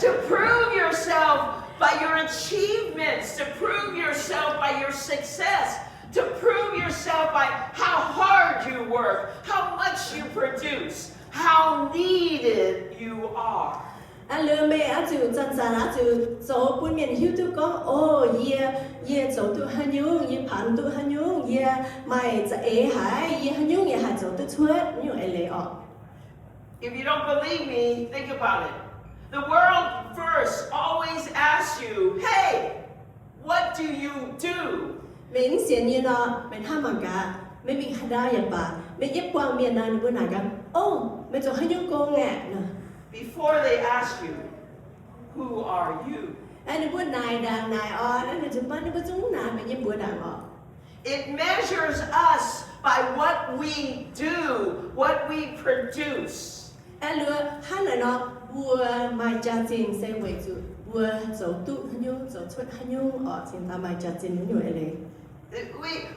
To prove yourself by your achievements, to prove yourself by your success, to prove yourself by how hard you work, how much you produce, how needed you are. Anh lừa mẹ áp dụng chân sản áp dụng dấu bùa miền hiếu tụ có ô ye dấu tụ hành nhung ye phản tụ hành nhung ye mày sẽ ế hải ye hành nhung ye hải dấu tụ chuột như ấy lấy If you don't believe me, think about it. The world first always asks you, hey, what do you do? Mình xem như nó mình ham bằng cả mình hay đa vậy bà mình giúp quang miền này bữa nào cả ô mình cho hay những cô ngạ nè. Before they ask you, who are you? Anh bữa này đàn này nó chụp nó bữa chúng nào mình giúp bữa đàn It measures us by what we do, what we produce. anh lừa hắn là nó vừa mai cha tiền sẽ về chủ vừa走度很用走出很用现在mai cha tiền很用嘞。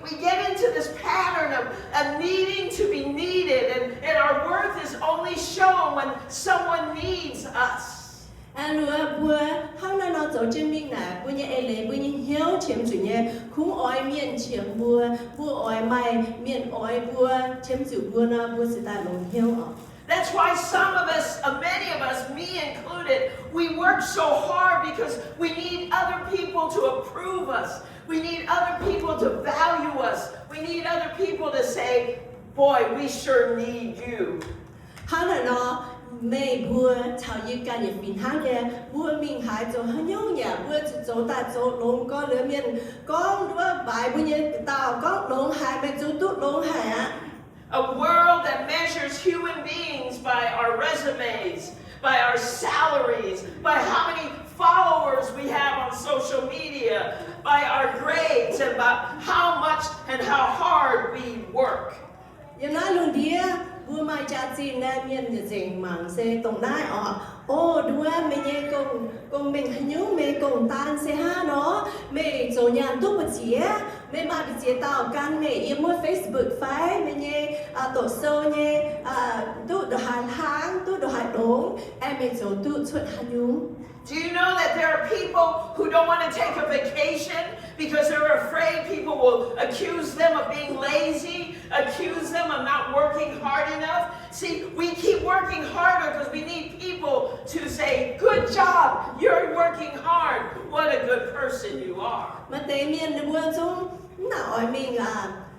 We get into this pattern of needing to be needed, and our worth is only shown when someone needs us. Anh lừa vừa hắn là nó走证明呢，不然嘞，不然hiểu chiếm chủ nhé, cũng ỏi miền chiếm vừa ỏi mai miền ỏi vừa chiếm chủ vừa na vừa sẽ đại long hiểu à. That's why some of us, many of us, me included, we work so hard because we need other people to approve us. We need other people to value us. We need other people to say, boy, we sure need you. Hắn là nó mày vừa chào yêu cả những bình hắn kìa, vừa mình hãy cho hắn nhung nhà, vừa cho ta cho lông có lửa miền, có vừa bài vừa như tao có lông hại mày cho tút lông hại á. A world that measures human beings by our resumes, by our salaries, by how many followers we have on social media, by our grades, and by how much and how hard we work. Giờ nói luôn đi, vừa mai cha xin nè miền thì dành mảng xe tổng nai ô đua mày nghe cùng mình hình như mày cùng tan xe ha nó mày rồi nhà tốt một chia mày mà bị chia tao can mày yêu mua Facebook phải mày nghe tổ sơ nghe tốt đồ hàn tháng tốt đồ hàn đốn em mày rồi tốt xuất hình như. Do you know that there are people who don't want to take a vacation because they're afraid people will accuse them of being lazy, accuse them of not working hard enough? See, we keep working harder because we need people to say, good job, you're working hard, what a good person you are. Mà tại miền được vừa chúng nào hỏi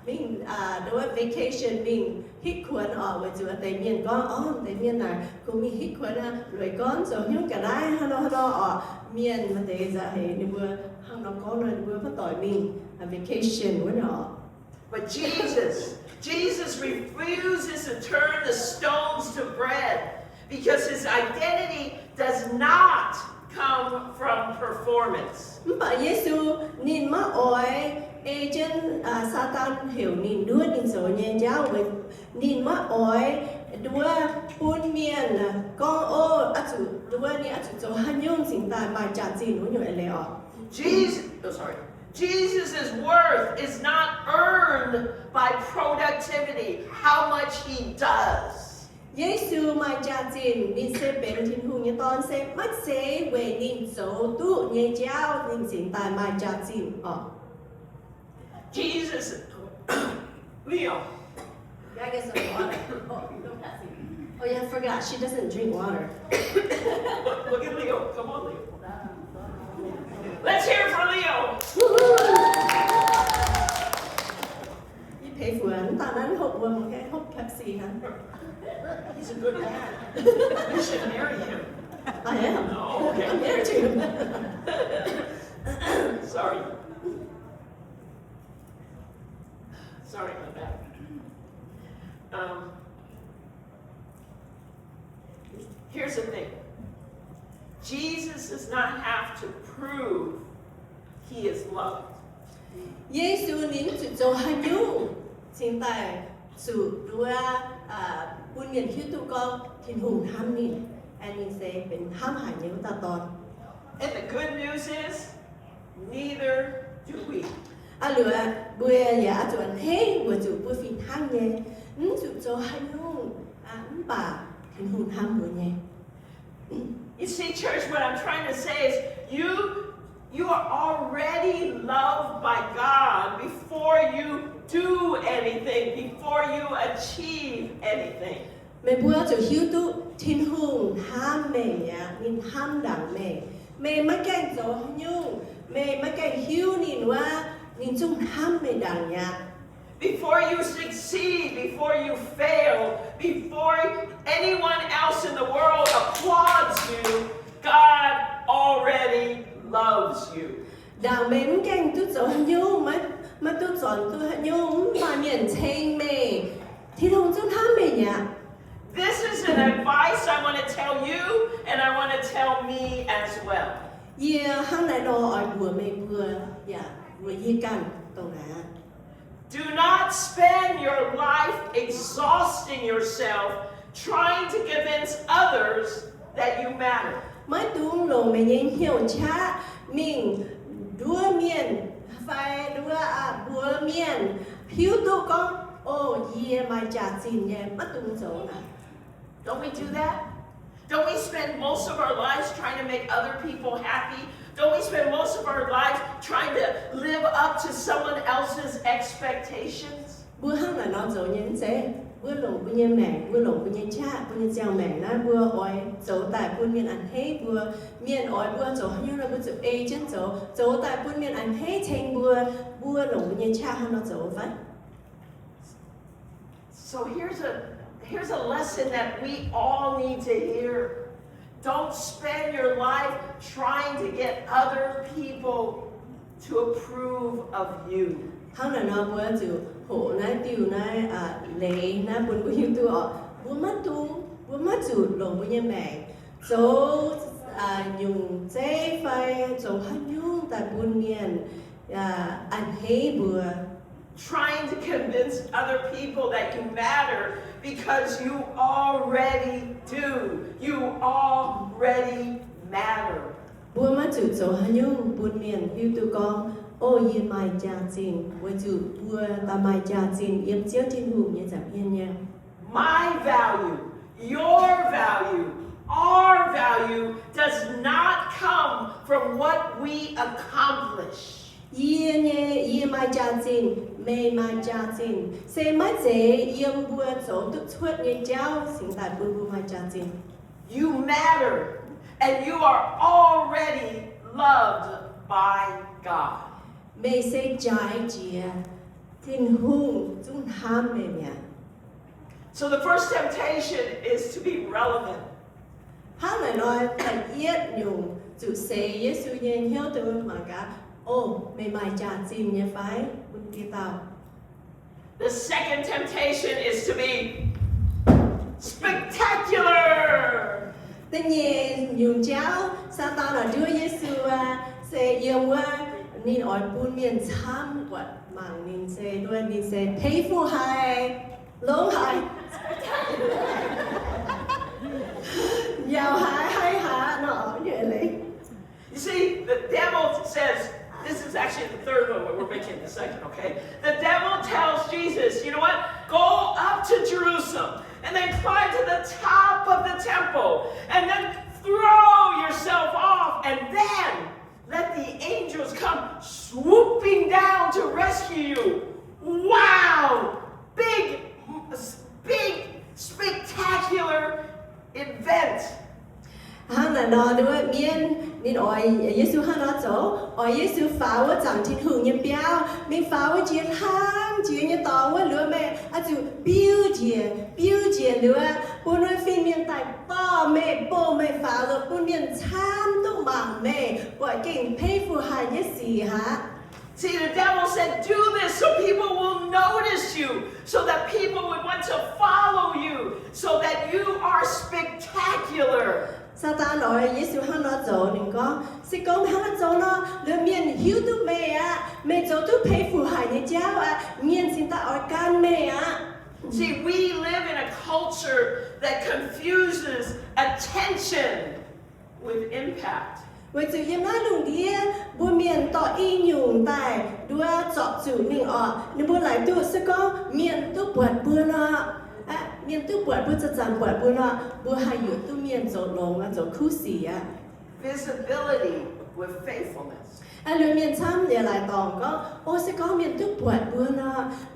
mình đối với vacation mình hít khuẩn với chỗ tại miền con tại miền này cũng mình hít khuẩn rồi con rồi nhung cả đái nó miền mà tại giờ thì được vừa hàng nó có rồi vừa phát tội mình vacation với nó. But Jesus refuses to turn the stones to bread because his identity does not come from performance. Bà Giêsu nhìn má ôi agent Satan hiểu nhìn đua nhìn số nhẹ giáo với nhìn má ôi đua buôn miền con ô chủ đua ni chủ hành nhung sinh tại mai trả tiền của người lẽ Jesus' worth is not earned by productivity, how much he does. Giêsu mai trả tiền nhìn sẽ bên thiên hùng như toàn sẽ mất sẽ về nhìn số tu nhẹ giáo nhìn sinh tại mai trả tiền Jesus, Leo. I get some water. Oh yeah, I forgot. She doesn't drink water. Look at Leo. Come on, Leo. Let's hear it for Leo. You pay for it. Ta nói hộp một cái hộp Pepsi hả? He's a good man. You should marry him. I am. Oh, okay. I'm married to him. Sorry. Sorry about that. Here's the thing. Jesus does not have to prove he is loved. Giêsu nín chủ cho hành nhung hiện tại chủ đua buôn miền hiếu tu con thiên hùng ham nín anh nín sẽเป็นham hải nhớ ta toàn. And the good news is, neither do we. Lửa bữa giả chủ anh thế bữa chủ bữa phim ham nhé chủ cho hành nhung bà thiên hùng ham bữa nhé. You see, church, what I'm trying to say is you are already loved by God before you do anything, before you achieve anything. Mẹ bữa chủ hiếu tu thiên hùng ham mẹ nhá, nín ham đẳng mẹ mấy cái cho nhung, mẹ mấy cái hiếu nínว่าnín chung ham mẹ đẳng nhá. Before you succeed, before you fail, before anyone else in the world applauds you, God already loves you. Đảng mến kênh tôi cho nhung mà tôi chọn tôi nhung mà miền trên mẹ thì không chung ham mẹ nhá. This is an advice I want to tell you, and I want to tell me as well. Yeah, hàng này đồ ở vừa mẹ vừa dạ vừa gì cần tàu nè. Do not spend your life exhausting yourself trying to convince others that you matter. Mới đúng lộ mày nhìn hiểu cha mình đua miền phải đua bùa miền hiếu tu con yeah mày trả tiền nhé mất đúng chỗ nào. Don't we do that? Don't we spend most of our lives trying to make other people happy? Don't we spend most of our lives trying to live up to someone else's expectations? Bữa hăng là nó giống như thế. Bữa lồng bữa như mẹ, bữa lồng bữa như cha, bữa như chàng mẹ na bữa oi chỗ tại bữa miền ăn hết bữa miền oi bữa chỗ như là bữa chỗ chân chỗ tại bữa miền ăn hết thành bữa lồng bữa như cha hắn nó chỗ vậy. So here's a lesson that we all need to hear. Don't spend your life trying to get other people to approve of you. Hắn là nó bữa chỗ hộ nãy tiêu nãy lệ nãy buồn của hiếu tu bữa mất chủ lồng bữa như mẹ chỗ dùng dây phải chỗ hắn nhung tại buồn miền ăn hết bữa. Trying to convince other people that you matter because you already do. You already matter. Bữa mất chủ chỗ hắn nhung buồn miền hiếu tu con yên mai cha xin với chủ bữa ta mai cha xin yếm chiếu thiên hùng như giảm yên nha. My value, your value, our value does not come from what we accomplish. Yên mai cha xin, mê mai cha xin, sẽ mất dễ yếm bữa chỗ tức thuất như cháu xin tại bữa mai cha xin. You matter, and you are already loved by God. Mê sẽ trái chìa thiên hùng chúng ham mê mẹ. So the first temptation is to be relevant. Hắn lại nói thật yết nhung chủ sẽ Giê-xu nhiên hiếu từ mà cả mê mai cha xin như phải bún kia tao. The second temptation is to be spectacular. Tất nhiên dùng cháu sao tao là Chúa Giê-xu sẽ dùng nên ở buôn miền tham quật mạng nên sẽ thấy phụ hại lỗ hại giàu hại hay hả nó ở như vậy. You see, the devil says, this is actually the third one, but we're making the second, okay? The devil tells Jesus, you know what? Go up to Jerusalem and then climb to the top of the temple and then throw yourself off and then let the angels come swooping down to rescue you. Wow! Big, spectacular event. Hắn là nó đứa miên nên ở Giê-xu hắn nó chỗ ở Giê-xu phá với chẳng thiên hưởng như béo mình phá với chiến ham chiến như tao với lứa mẹ chú biểu chiến lứa buôn nói phim miền tại to mẹ bố mẹ phá rồi buôn miền tham tụ mạng mẹ gọi kinh pay phụ hại như gì hả. See, the devil said, do this so people will notice you, so that people would want to follow you, so that you are spectacular. Satan nói Giê-xu hắn nó chỗ nên có sẽ có hắn nó chỗ nó lứa miền hiếu tụ mẹ chỗ tụ pay phụ hại như cháu miền xin ta ở can mẹ See, we live in a culture that confuses attention with impact. Với chủ yếm nói lùng đĩa buôn miền tỏ y nhung tại đua chọn chủ mình nhưng buôn lại tụ sẽ có miền tụ bọt buôn miền tụ bọt buôn chẳng bọt buôn hayอยู่tụ miền chỗ lồng chỗ khu xỉ Visibility with faithfulness. Lừa miền chăm để lại tòng có sẽ có miền tụ bọt buôn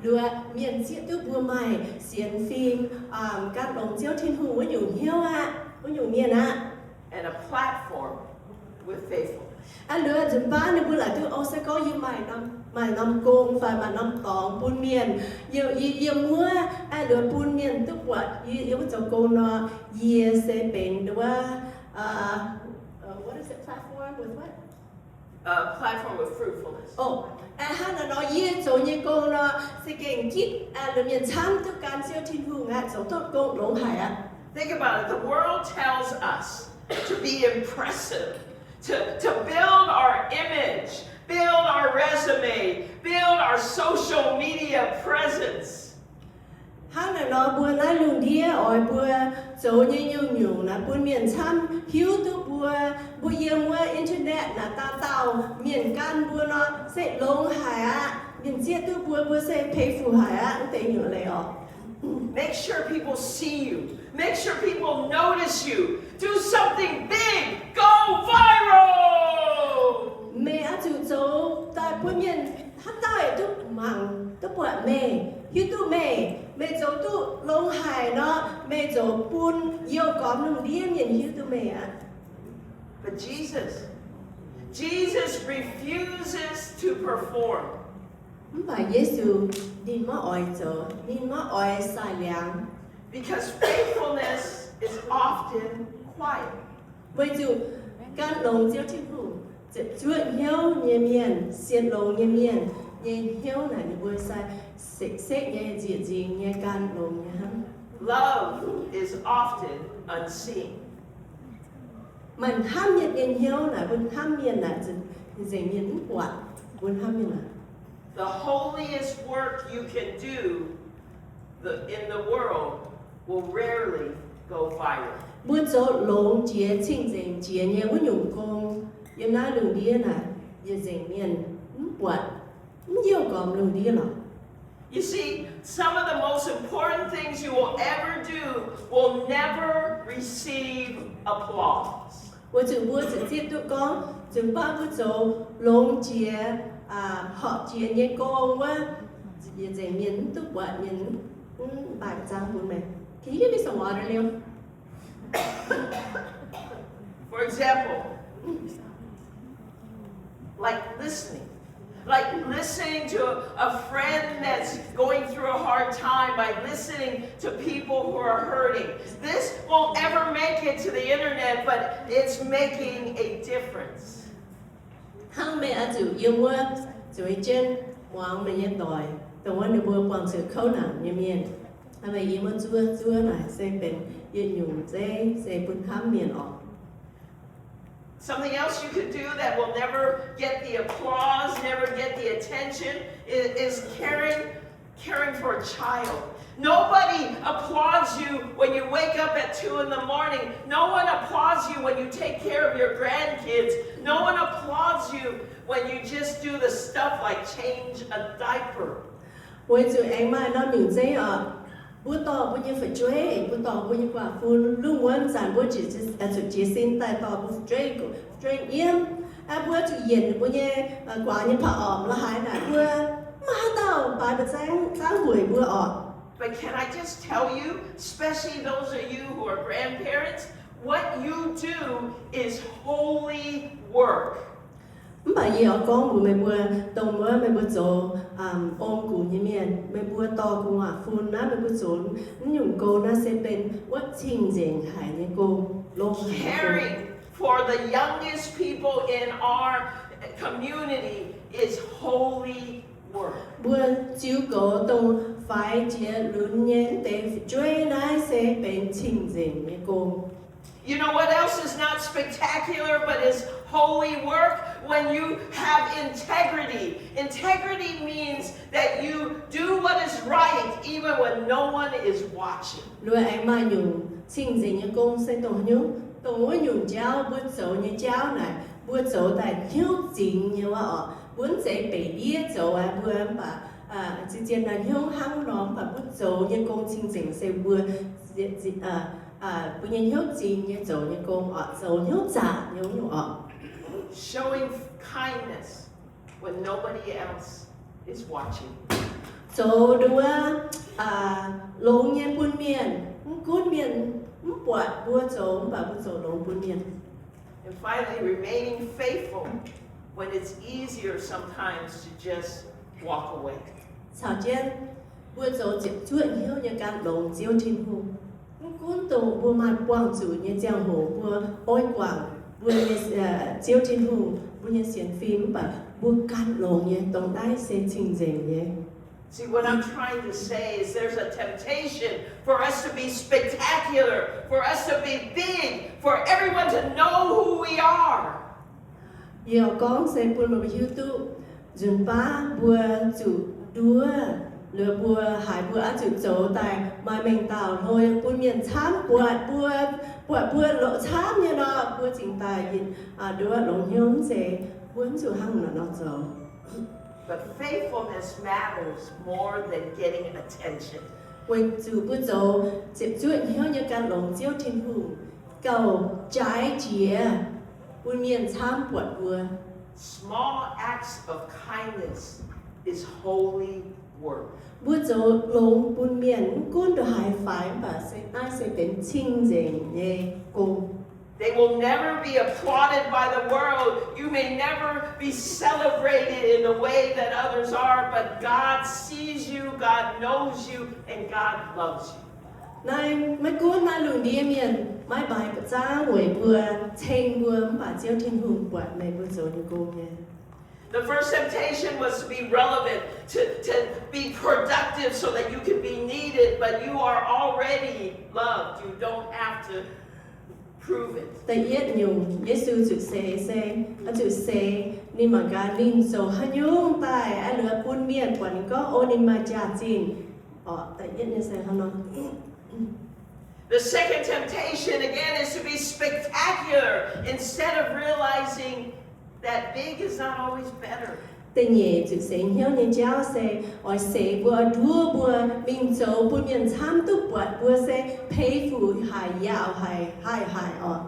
lừa miền diễn tụ buôn mày diễn phim các đồng chiếu thiên hùng với nhung hiếu với nhung miền And a platform with faithfulness. Lừa chúng ba nên buôn lại tụ sẽ có như mày năm công phải mà năm tòng buôn miền yêu mua lừa buôn miền tụ bọt yêu cho cô nó sẽ bên đua what is it, platform with what? Platform with fruitfulness. Hắn là nói chỗ như cô nó sẽ kênh kít lừa miền chăm tụ can siêu thiên hùng chỗ tốt cô lông hải Think about it. The world tells us to be impressive, to build our image, build our resume, build our social media nó bữa nay lùng đĩa ở bữa chỗ như nhiều nhiều là bữa miền Sam hiếu tu bữa yêu mua internet là ta tàu miền can bữa nó sẽ lông hải á miền chia tu bữa sẽ pay phụ hải á nó tên nhiều này ọ. Make sure people see you. Make sure people notice you. Do something big. Go viral. Mẹ á chủ chỗ tại bữa miền hát tại tu mảng tu bữa mẹ hiếu tu mẹ chỗ tu lông hải nó mẹ chỗ bún yêu có lùng đĩa miền hiếu tu mẹ á. But Jesus refuses to perform. Không phải Giêsu đi mà ỏi chỗ, đi mà ỏi sai làng. Because faithfulness is often quiet. Bởi dù các lồng chiếu thiên phụ, chúa hiếu nhẹ miền, xiên lồng nhẹ miền, nhẹ hiếu này bởi sai, xích nhẹ diệt gì nhẹ can lồng nhẹ hắn. Love is often unseen. Mình tham nhiệt nhẹ hiếu này, bởi tham miền này, dễ miền quạt, bởi tham miền này. The holiest work you can do in the world will rarely go viral. Bữa chỗ lồng chia chinh dành chia nhẹ với nhung công, yếm ná lồng đĩa này, dễ dễ miền quạt, nhiều gồm lồng đĩa lọ. You see, some of the most important things you will ever do will never receive applause. Bữa chỗ tiếp tục có, chúng ba bữa chỗ lồng chia họ chia nhé con quá dễ miễn tức quả miễn bài trang của mình. Can you give me some water, Leo? For example, like listening to a friend that's going through a hard time, by listening to people who are hurting. This won't ever make it to the internet, but it's making a difference. Hang mẹ ở chủ yêu mua, chủ trên hoàng mình nhân đòi, tàu anh được bơm quảng sự khâu nào như miền. Anh mẹ yêu mua chúa này sẽเป็นyên nhung sẽ bún khám miền ọ. Something else you could do that will never get the applause, never get the attention, is caring for a child. Nobody applauds you when you wake up at 2 in the morning. No one applauds you when you take care of your grandkids. No one applauds you when you just do the stuff like change a diaper. Với chủ anh mà nó những giấy ở bữa to bữa như phải chơi, bữa to bữa như quả phun luôn muốn sản bữa chỉ xin tại to bữa chơi yếm, bữa chủ yên bữa như quả như phở ỏm là hai nè bữa mà tao bài bữa sáng buổi bữa ỏm. But can I just tell you, especially those of you who are grandparents, what you do is holy work. Bởi vì ở con bữa mày bữa tông bữa mày bữa chỗ ôm cụ như miền mày bữa to cũng à phun á mày bữa chỗ nhung cô nó sẽเป็นวัดชิงเจงหายเนี่ยกูลงหาย Caring for the youngest people in our community is holy work. Bữa chiếu cố tông phải chia lớn nhện để chơi nái sẽเป็นชิงเจงเนี่ยกู You know what else is not spectacular but is holy work? When you have integrity. Integrity means that you do what is right even when no one is watching. Rồi anh mà dùng xin gì như công sẽ tổng nhung tổng muốn dùng cháu bữa chỗ như cháu này bữa chỗ tại thiếu chính như vậy muốn sẽ bị biết chỗ bữa mà chỉ trên là hiếu hăng nó và bữa chỗ như công xin gì sẽ bữa bữa như hiếu chính như chỗ như công chỗ hiếu giả như họ. Showing kindness when nobody else is watching. Chỗ đua lông nhiên buôn miền bọt bua chỗ và bua chỗ lông buôn miền. And finally, remaining faithful when it's easier sometimes to just walk away. Sau trên bua chỗ chuyện hiếu như các lông chiếu trên hồ. Cuốn tù bua mặt quang chủ như giang hồ bua ôi quang bua như chiếu trên hồ bua như xiên phim và bua các lông như tổng đai sẽ trình diễn như. See, what I'm trying to say is there's a temptation for us to be spectacular, for us to be big, for everyone to know who we are. Yêu con sẽ buôn vào YouTube, dùn ba bùa chủ đua, lừa bùa hải bùa á chịu chỗ tại mai mình tạo thôi bùa miền chám bùa lộ chám như nó bùa chính tài nhìn đứa lồng nhóm sẽ muốn chịu hăng là nó chỗ. But faithfulness matters more than getting attention. Quên chịu bùa chỗ chịu chuyện hiếu như căn lồng chiếu thiên hùng cầu trái chìa bùa miền chám bùa. Small acts of kindness is holy work. Bữa chỗ lồng bún miền cún đồ hải phái và sẽ đến chinh dình nhé cô. They will never be applauded by the world. You may never be celebrated in the way that others are, but God sees you, God knows you, and God loves you. Này mấy cún na lùng đi miền mai bài bữa cha buổi bữa thanh bướm và chiếu thiên hùng quạt mấy bữa chỗ như cô nhé. The first temptation was to be relevant, to be productive so that you could be needed, but you are already loved. You don't have to prove it. Tại yết nhung, Giêsu chịu chịu xe, nên mà cả nên số hắn nhung tại anh lừa bún miền quản có ô nên mà trả tiền. Tại yết như xe hắn nói. The second temptation again is to be spectacular instead of realizing that big is not always better. Tên nhẹ chữ sẽ hiếu như cháu sẽ ở sẽ bữa đua bữa mình châu bữa miền tham túc bữa sẽ pay phụ hài yào hài ở.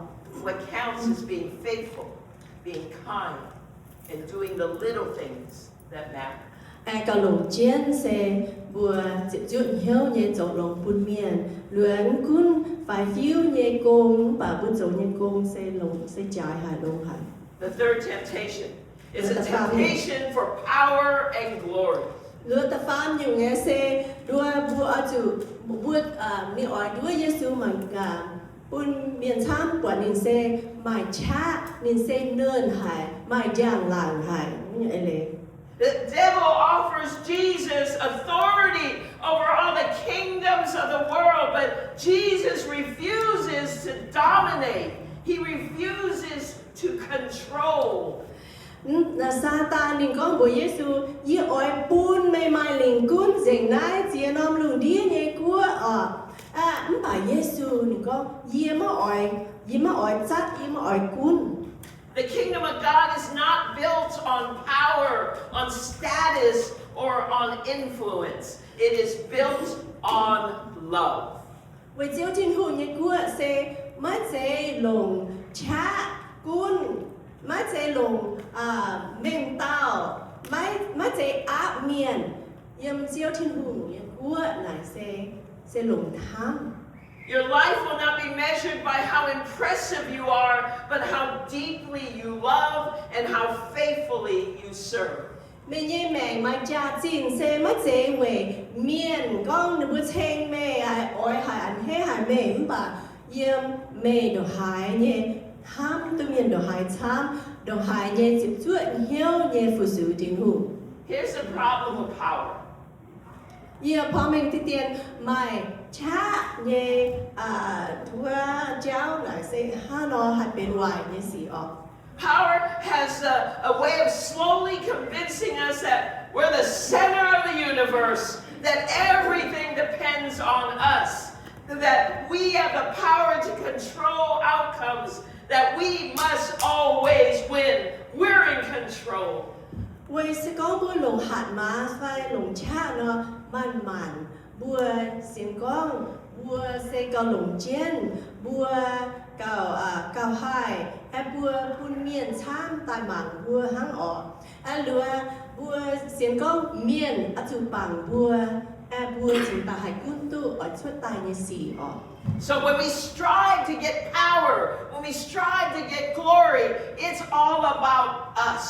What counts is being faithful, being kind, and doing the little things that matter. Ai cả lồng chiến sẽ bữa chữ chuyện hiếu như châu lồng bữa miền luyện cún phải phiêu như công và bữa châu như công sẽ lồng sẽ trái hài lồng hài. The third temptation is a temptation for power and glory. Lúa ta Phan nhiều nghe xe đua bùa chủ bùa mi ở đua Giêsu mà cả bun miền tham của nín xe mài cha nín xe nơn hải mài giang làng hải như vậy lệ. The devil offers Jesus authority over all the kingdoms of the world, but Jesus refuses to dominate. He refuses to control. Là Satan nên con của Giêsu ye oi bun mày mai linh cún dình nai chia nom lùng đi nhé cua bà Giêsu nên con ye mà oi chát ye mà oi cún. The kingdom of God is not built on power, on status, or on influence. It is built on love. Với chiếu thiên hồn nhé cua sẽ mất sẽ lồng cha cún mất sẽ lồng Maengc tao mất sẽ áp miền yếm chiếu thiên hồn nhé cua này sẽ lồng tham. Your life will not be measured by how impressive you are, but how deeply you love and how faithfully you serve. Mình như mẹ mà cha chín sẽ mất sẽ về miền con nó bữa chen mẹ ôi hải ăn hết hải mẹ bà yếm mẹ đồ hải nhé tham tu miền đồ hải tham đồ hải nhé chịu chuyện hiếu nhé phụ sự tình hùng. Here's the problem with power. Yeah,พ่อmìnhที่เตียนไม่ช้าเนี่ยทัวเจ้าหน่อยสิฮานอหัดเป็นวายเนี่ยสิออก Power has a way of slowly convincing us that we're the center of the universe, that everything depends on us, that we have the power to control outcomes, that we must always win. We're in control. วันสก้องบัวหลงหัดมาไฟหลงชาเนาะมันบัวเสียงก้องบัวเสกหลงเจียนบัวเก่าไฮบัวพุ่นเมียนช่างตายหมันบัวหังออกลัวบัวเสียงก้องเมียนจุปังบัวบัวจิงตาหายกุ้นตู้อดช่วยตายในสีออก So when we strive to get power, when we strive to get glory, it's all about us.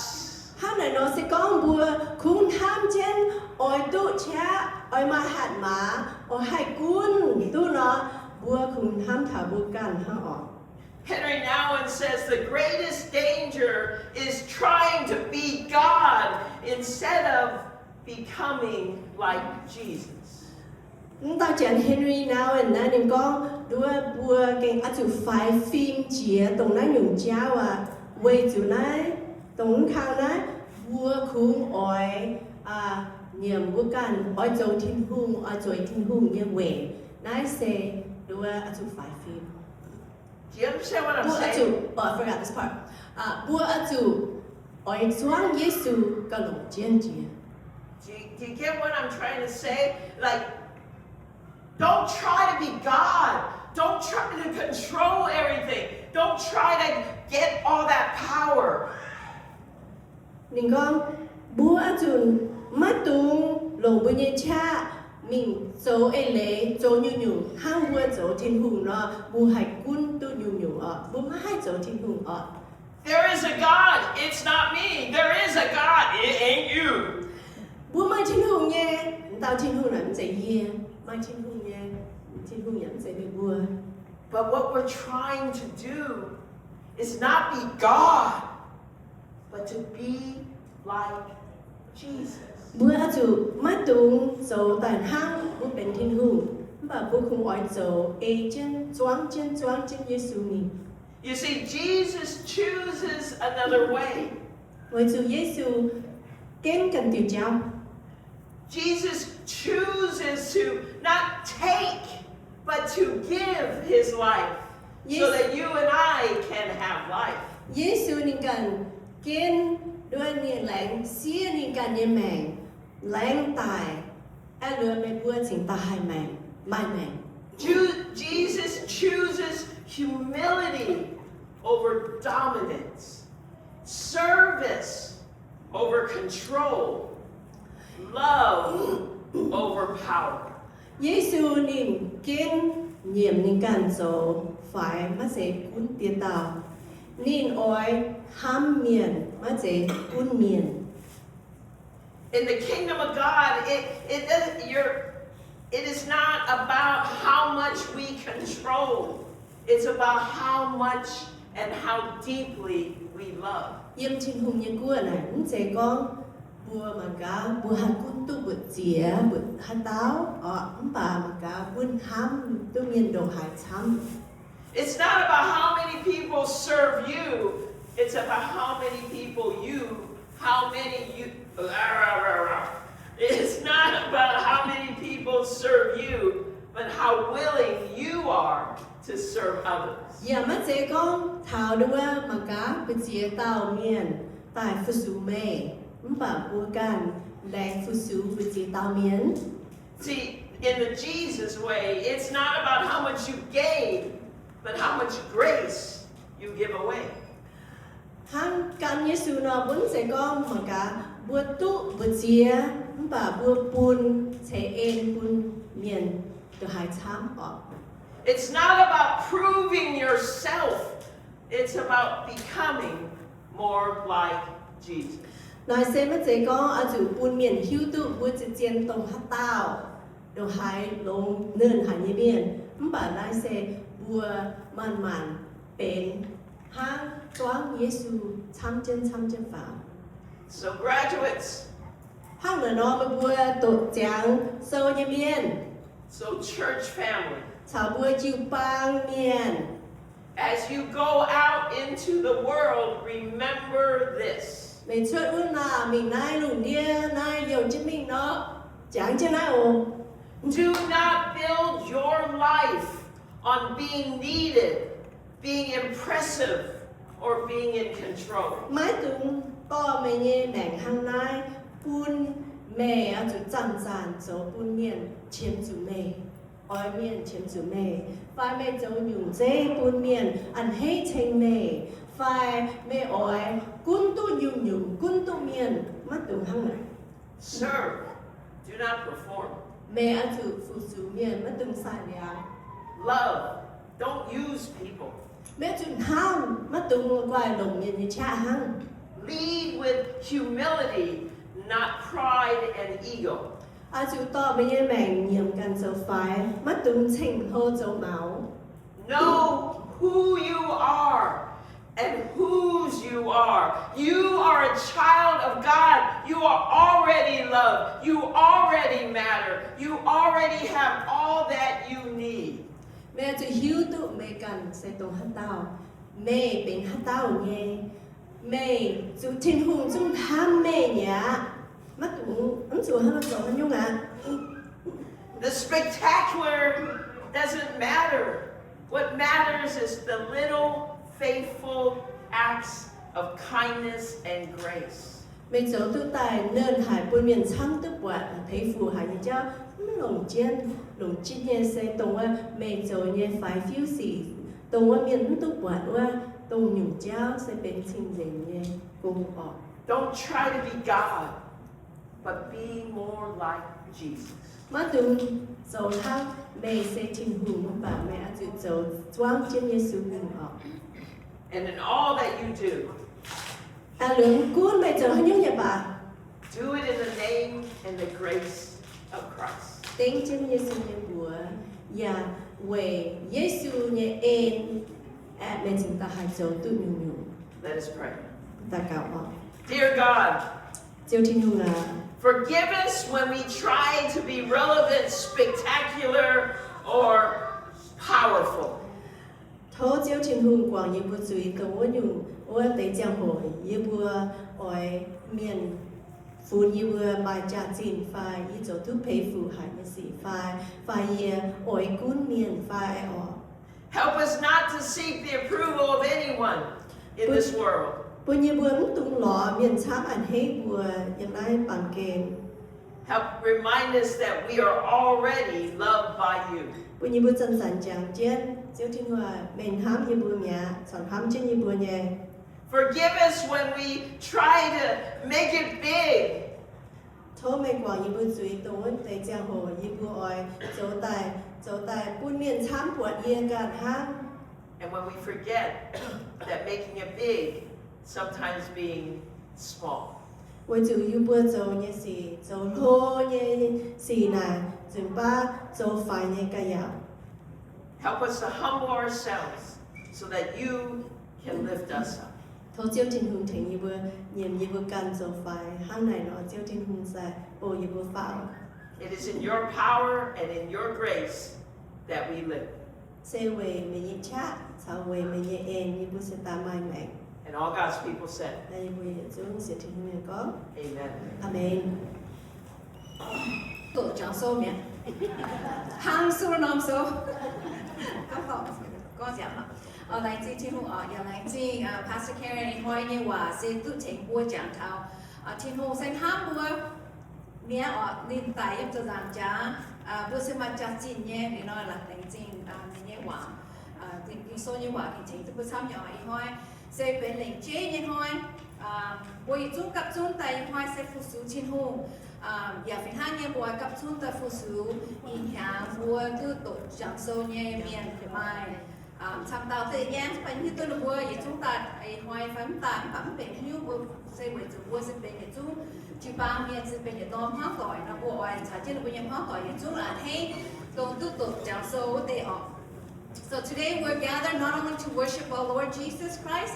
Hắn này nó sẽ có bùa khung tham trên ôi tụ cha ôi mà hạt má ôi hai cuốn tụ nó bùa khung tham thảo bùa cằn hăng ọ. Henry Nouwen says the greatest danger is trying to be God instead of becoming like Jesus. Ta chẳng Henry Nouwen nè nên con đua bùa cái chủ phải phim chia tổng nãy nhung cháu với chủ nãy tổng khang nãy bùa khung ỏi nhiệm bữa can ở chỗ thiên hùng như vậy nãy xe đua ở chỗ phải phim Do you understand what I'm bữa ở saying? chỗ I forgot this part bữa ở chỗ ở Doang Giêsu cái lòng chiến chiến Do you get what I'm trying to say? Like, don't try to be God. Don't try to control everything. Don't try to get all that power. nên con bữa ở chỗ mắt tung lòng bên nhân cha mình chỗ lệ chỗ nhu hang bữa chỗ thiên hùng nó bữa hải quân tu nhu bữa hai chỗ thiên hùng There is a God. It's not me. There is a God. It ain't you. bữa mai thiên hùng nhé tao thiên hùng làm gì here mai thiên hùng nhé thiên hùng làm gì về bữa But what we're trying to do is not be God, but to be like Jesus. bữa ở chỗ mắt tung chỗ tàn hang bữa bên thiên hùng và bữa không ở chỗ chân Giêsu mình You see, Jesus chooses another way. với chỗ Giêsu kén cần tiêu cháu Jesus chooses to not take, but to give his life so that you and I can have life. Giêsu nên cần kén đôi niên lãng xía nên cần niên mèn lãng tài lừa mẹ bữa chính ta hai mèn mai mèn Jesus chooses humility over dominance, service over control, love over power. Giêsu nên kén nhiệm nên cần số phải mà sẽ cuốn tiền tàu nên oi ham miền mà sẽ cuốn miền In the kingdom of God, it is not about how much we control. It's about how much and how deeply we love. yếm trên hùng như cua này cũng sẽ có bùa mà cá bùa hạt cuốn tu bùa chĩa bùa hạt táo bà mà cá buôn ham tu miền đồ hải chăm. It's not about how many people serve you. It's about how many people It's not about how many people serve you, but how willing you are to serve others. Giờ mắt sẽ con thảo đua mà cá bùa chĩa tàu miền tại phu sứ mê bà bùa can đang phu sứ bùa chĩa tàu miền. See, in the Jesus way, it's not about how much you gain, but how much grace you give away. Hang can Giêsu nó vẫn sẽ có mà cả bùa tu bùa chia và bùa bùn sẽ en bùn miền từ hai tháng It's not about proving yourself. It's about becoming more like Jesus. nói xem mà sẽ có ở chỗ bùn miền hữu tu bùa sẽ chiến tông hát tao đồ hai lông nền hai như miền và nói sẽ bùa man bên hang toán Giêsu tham chân vào. So graduates, Hang là nó mà bùa tổ chẳng sâu như miền. so church family, Chào bùa chiu bang miền. as you go out into the world, remember this. Mình chơi ước là mình nai lùn đia nai dầu chứ mình nó chẳng chứ nai ồ. Do not build your life on being needed, being impressive, or being in control. Mãi tụng to mẹ nhé mẹng hăng nai bún mẹ ở chỗ chẳng giản chỗ bún miền chiếm chủ mẹ. Ôi miền chiếm chủ mẹ. Phải mẹ chỗ nhung dê bún miền ăn hết chênh mẹ. Phải mẹ ôi cún tu nhung cún tu miền mắt tụng hăng này. Serve, do not perform. Mẹ ở chỗ phụ sứ miền mắt tụng sai lẽ. Love, don't use people. Mẹ chúng hăng mắt tụng quay lồng miền như cha hăng. Lead with humility, not pride and ego. À chú to bây giờ mẹng nhiệm cần dấu phái mắt tụng chênh hô dấu máu. Know who you are and whose you are. You are a child of God. You are already loved. You already matter. You already have all that you need. Mẹ chú hiếu tụ mẹ cần sẽ tụng hát tao. Mẹ bên hát tao nghe. Mẹ chú thiên hùng chúng tham mẹ nhá. mắt cũng ấn chùa hơn rồi nhung à. The spectacular doesn't matter. What matters is the little faithful acts of kindness and grace. Mình chỗ tự tài nên hải bùi miền thăng tức quạt thấy phù hải như cho lồng chiên nhẹ xe tông á mình chỗ nhẹ phải phiêu xỉ tông á miền tức quạt á tông nhung cháo sẽ bên trình dành nhẹ cùng họ. Don't try to be God, but be more like Jesus. Mà từng dấu thang mẹ sẽ trình hùng và mẹ dự dấu choáng trên Giêsu cùng họ. And in all that you do, Lượng cuốn mẹ trở những nhà bà do it in the name and the grace of Christ. tiếng trên Giêsu nhà bùa và về Giêsu nhà em mẹ chúng ta hãy dấu tự nhung. Let us pray. Ta cáo họ. Dear God, Diêu Thiên Hùng là forgive us when we try to be relevant, spectacular, or powerful. thô Diêu Thiên Hùng quảng như bùa duy cầu ô nhung ô tế giang hồi như bùa ỏi miền phù như bùa bài trả chín phai như chỗ thức phê phù hải như sĩ phai như ỏi cuốn miền phai ọ. Help us not to seek the approval of anyone in this world. Bùa như bùa mất tung lọ miền chám ảnh hết bùa những ai bằng kênh. Help remind us that we are already loved by you. Bùa như bùa chân sản chẳng trên Diêu Thiên Hòa mình hám như bùa mẹ sản hám trên như bùa nhẹ. Forgive us when we try to make it big. Thô mẹ quảng như bùa duy tố tế giang hồ như bùa ỏi dấu tài bùn miền chám bùa yên gạt hám. And when we forget that making it big sometimes being small. Với chủ yêu bữa dấu như xì, dấu thô như xì nà, dùm ba dấu phải như cả dạo. Help us to humble ourselves so that you can lift us up. Thô chiêu trình hùng thành như bữa, nhiệm như bữa cần dấu phải, hăng này nó chiêu trình hùng dài, ô như bữa phạo. It is in your power and in your grace that we live. Xe về mình như chát, sau về mình như em như bữa sẽ ta mai mẹ. And all God's people said, Đây bữa hiện dưỡng sẽ trình hùng có. Amen. Amen. Tổ trưởng số miệng hàng số năm số có giảm ạ lại chi thiên hùng lại chi Pastor Karen hỏi nhưว่าsẽ tự trình bùa giảng thảo thiên hùng sẽ ham bùa mía nên tại em cho rằng cha bùa sẽ mà cha chín nhé để nói là đánh chín nhé quả thì số như quả thì chính bùa tham nhỏ ý hỏi sẽ bên lệnh chế như hỏi bùa chúng cặp chúng tại hỏi sẽ phụ sự thiên hùng và phải hai nhà bùa cặp chúng ta phụ sự in nhà bùa tư tổ chẳng sâu nhé miền mai tham tạo thế nhé phải như tôi là bùa thì chúng ta ai hoài phán tạm bấm bệnh như bùa xây về từ bùa sẽ bệnh để chúng chỉ ba miền sẽ bệnh để tóm hóa cỏi nó bùa ai trả trên là bùa nhắm hóa cỏi thì chúng là thấy tôn tư tổ chẳng sâu tệ họ. So today we're gathered not only to worship our Lord Jesus Christ,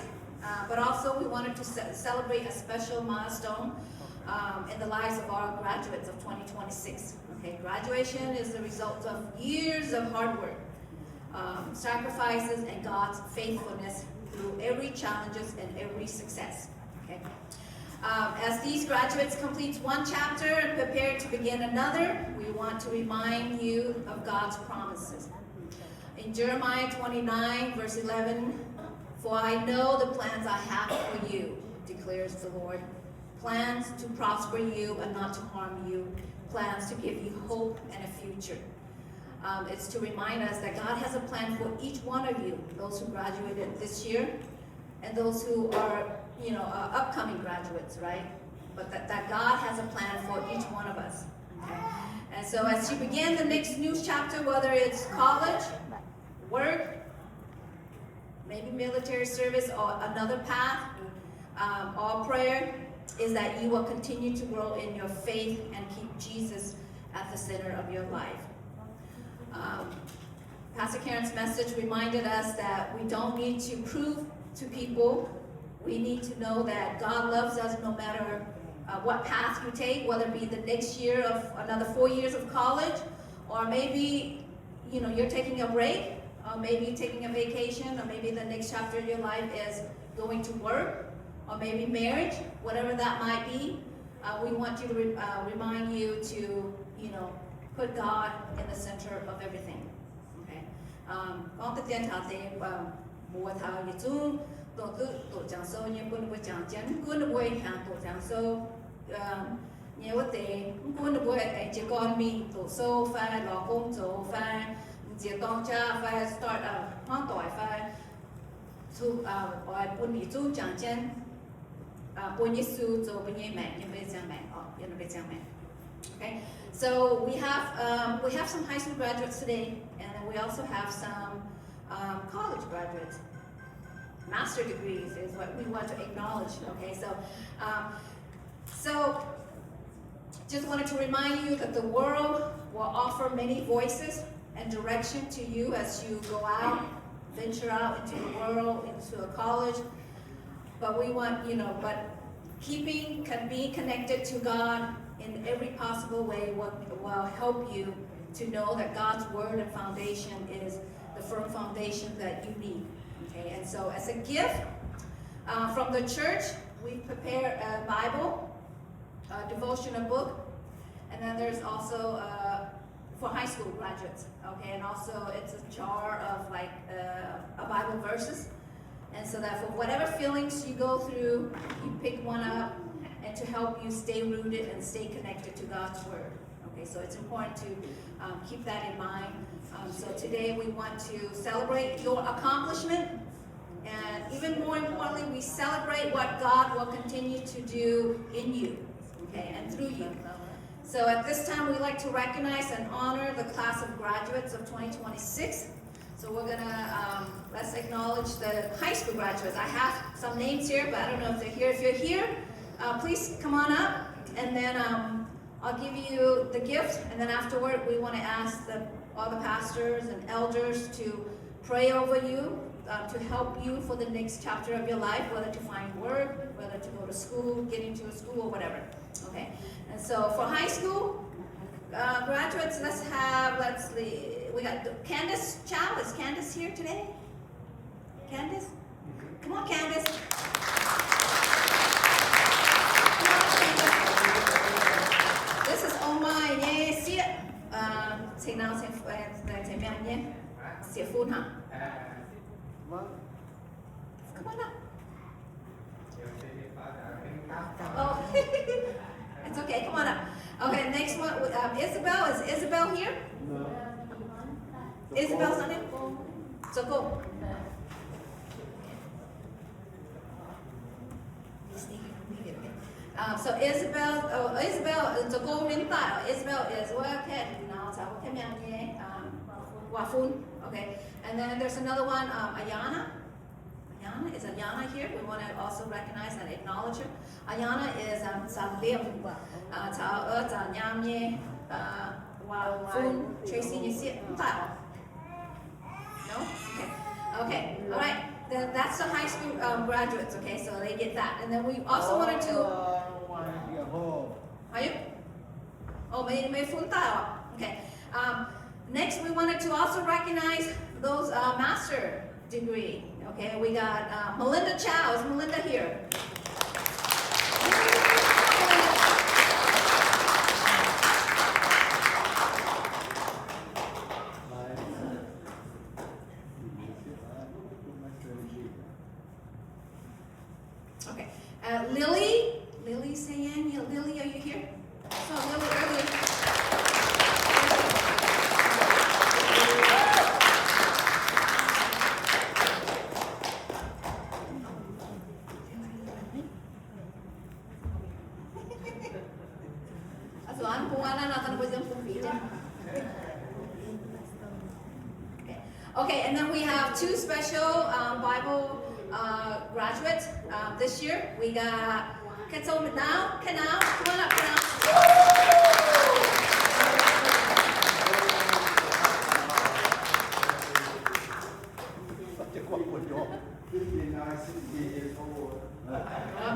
but also we wanted to celebrate a special milestone in the lives of our graduates of 2026. Okay, graduation is the result of years of hard work, sacrifices, and God's faithfulness through every challenges and every success. Okay, as these graduates complete one chapter and prepare to begin another, we want to remind you of God's promises. In Jeremiah 29, verse 11, "For I know the plans I have for you, declares the Lord. Plans to prosper you and not to harm you, plans to give you hope and a future." It's to remind us that God has a plan for each one of you, those who graduated this year, and those who are, upcoming graduates, right? But that God has a plan for each one of us. Okay? And so as you begin the next news chapter, whether it's college, work, maybe military service, or another path, all prayer is that you will continue to grow in your faith and keep Jesus at the center of your life. Pastor Karen's message reminded us that we don't need to prove to people. We need to know that God loves us no matter what path you take, whether it be the next year of another 4 years of college, or maybe you're taking a break, or maybe taking a vacation, or maybe the next chapter of your life is going to work, or maybe marriage, whatever that might be. we want to remind you to, put God in the center of everything. Okay. Con tất nhiên thảo tế mùa thảo như chú tổ trưởng sâu như quân bộ trưởng chấn quân bộ hàng tổ trưởng sâu nhiều tế quân bộ chỉ con mình tổ sâu phải lò công chỗ phải chỉ con cha phải start hoang tỏi phải chú quân bị chú trưởng chân quân Giêsu cho quân Nyei mẹ như bây giờ mẹ như bây giờ mẹ. Okay, so we have some high school graduates today, and then we also have some college graduates. Master degrees is what we want to acknowledge. Okay, so just wanted to remind you that the world will offer many voices and direction to you as you go out, venture out into the world, into a college. But we want, but being connected to God in every possible way will help you to know that God's word and foundation is the firm foundation that you need. Okay, and so as a gift from the church, we prepared a Bible, a devotional book, and then there's also for high school graduates. Okay, and also it's a jar of like a Bible verses, and so that for whatever feelings you go through, you pick one up, and to help you stay rooted and stay connected to God's word. Okay, so it's important to keep that in mind. So today we want to celebrate your accomplishment, and even more importantly, we celebrate what God will continue to do in you, okay, and through you. So at this time, we'd like to recognize and honor the class of graduates of 2026. So we're gonna, let's acknowledge the high school graduates. I have some names here, but I don't know if they're here. If you're here, please come on up, and then I'll give you the gift, and then afterward we want to ask all the pastors and elders to pray over you, to help you for the next chapter of your life, whether to find work, whether to go to school, get into a school, or whatever. Okay, and so for high school graduates, we got Candace Chow. Is Candace here today? Candace? Come on, Candace. This is Oma Nyei Siouc. Say now, say Mien nhé. Siouc Phan hả? Come on up. Oh, it's okay. Come on up. Okay, next one. Isabel. Is Isabel here? No. Isabel's not here. So go. So Isabel, so go in style. Isabel is okay. Now so okay. And then there's another one, Ayana. Ayana, is Ayana here? We want to also recognize and acknowledge her. Ayana is Salim. Nyei, Phun, Tracy, you see it? No? Okay. Okay. All right. Then that's the high school graduates. Okay, so they get that. And then we also wanted to. Are you? Oh, may Phun tao. Okay. Next, we wanted to also recognize those master degree. Okay, we got Melinda Chow. Is Melinda here? Okay. Lily Saeng. Lily, are you here? So Lily earlier. Okay, and then we have two special Bible graduates this year. We got Kenzo now, come on up,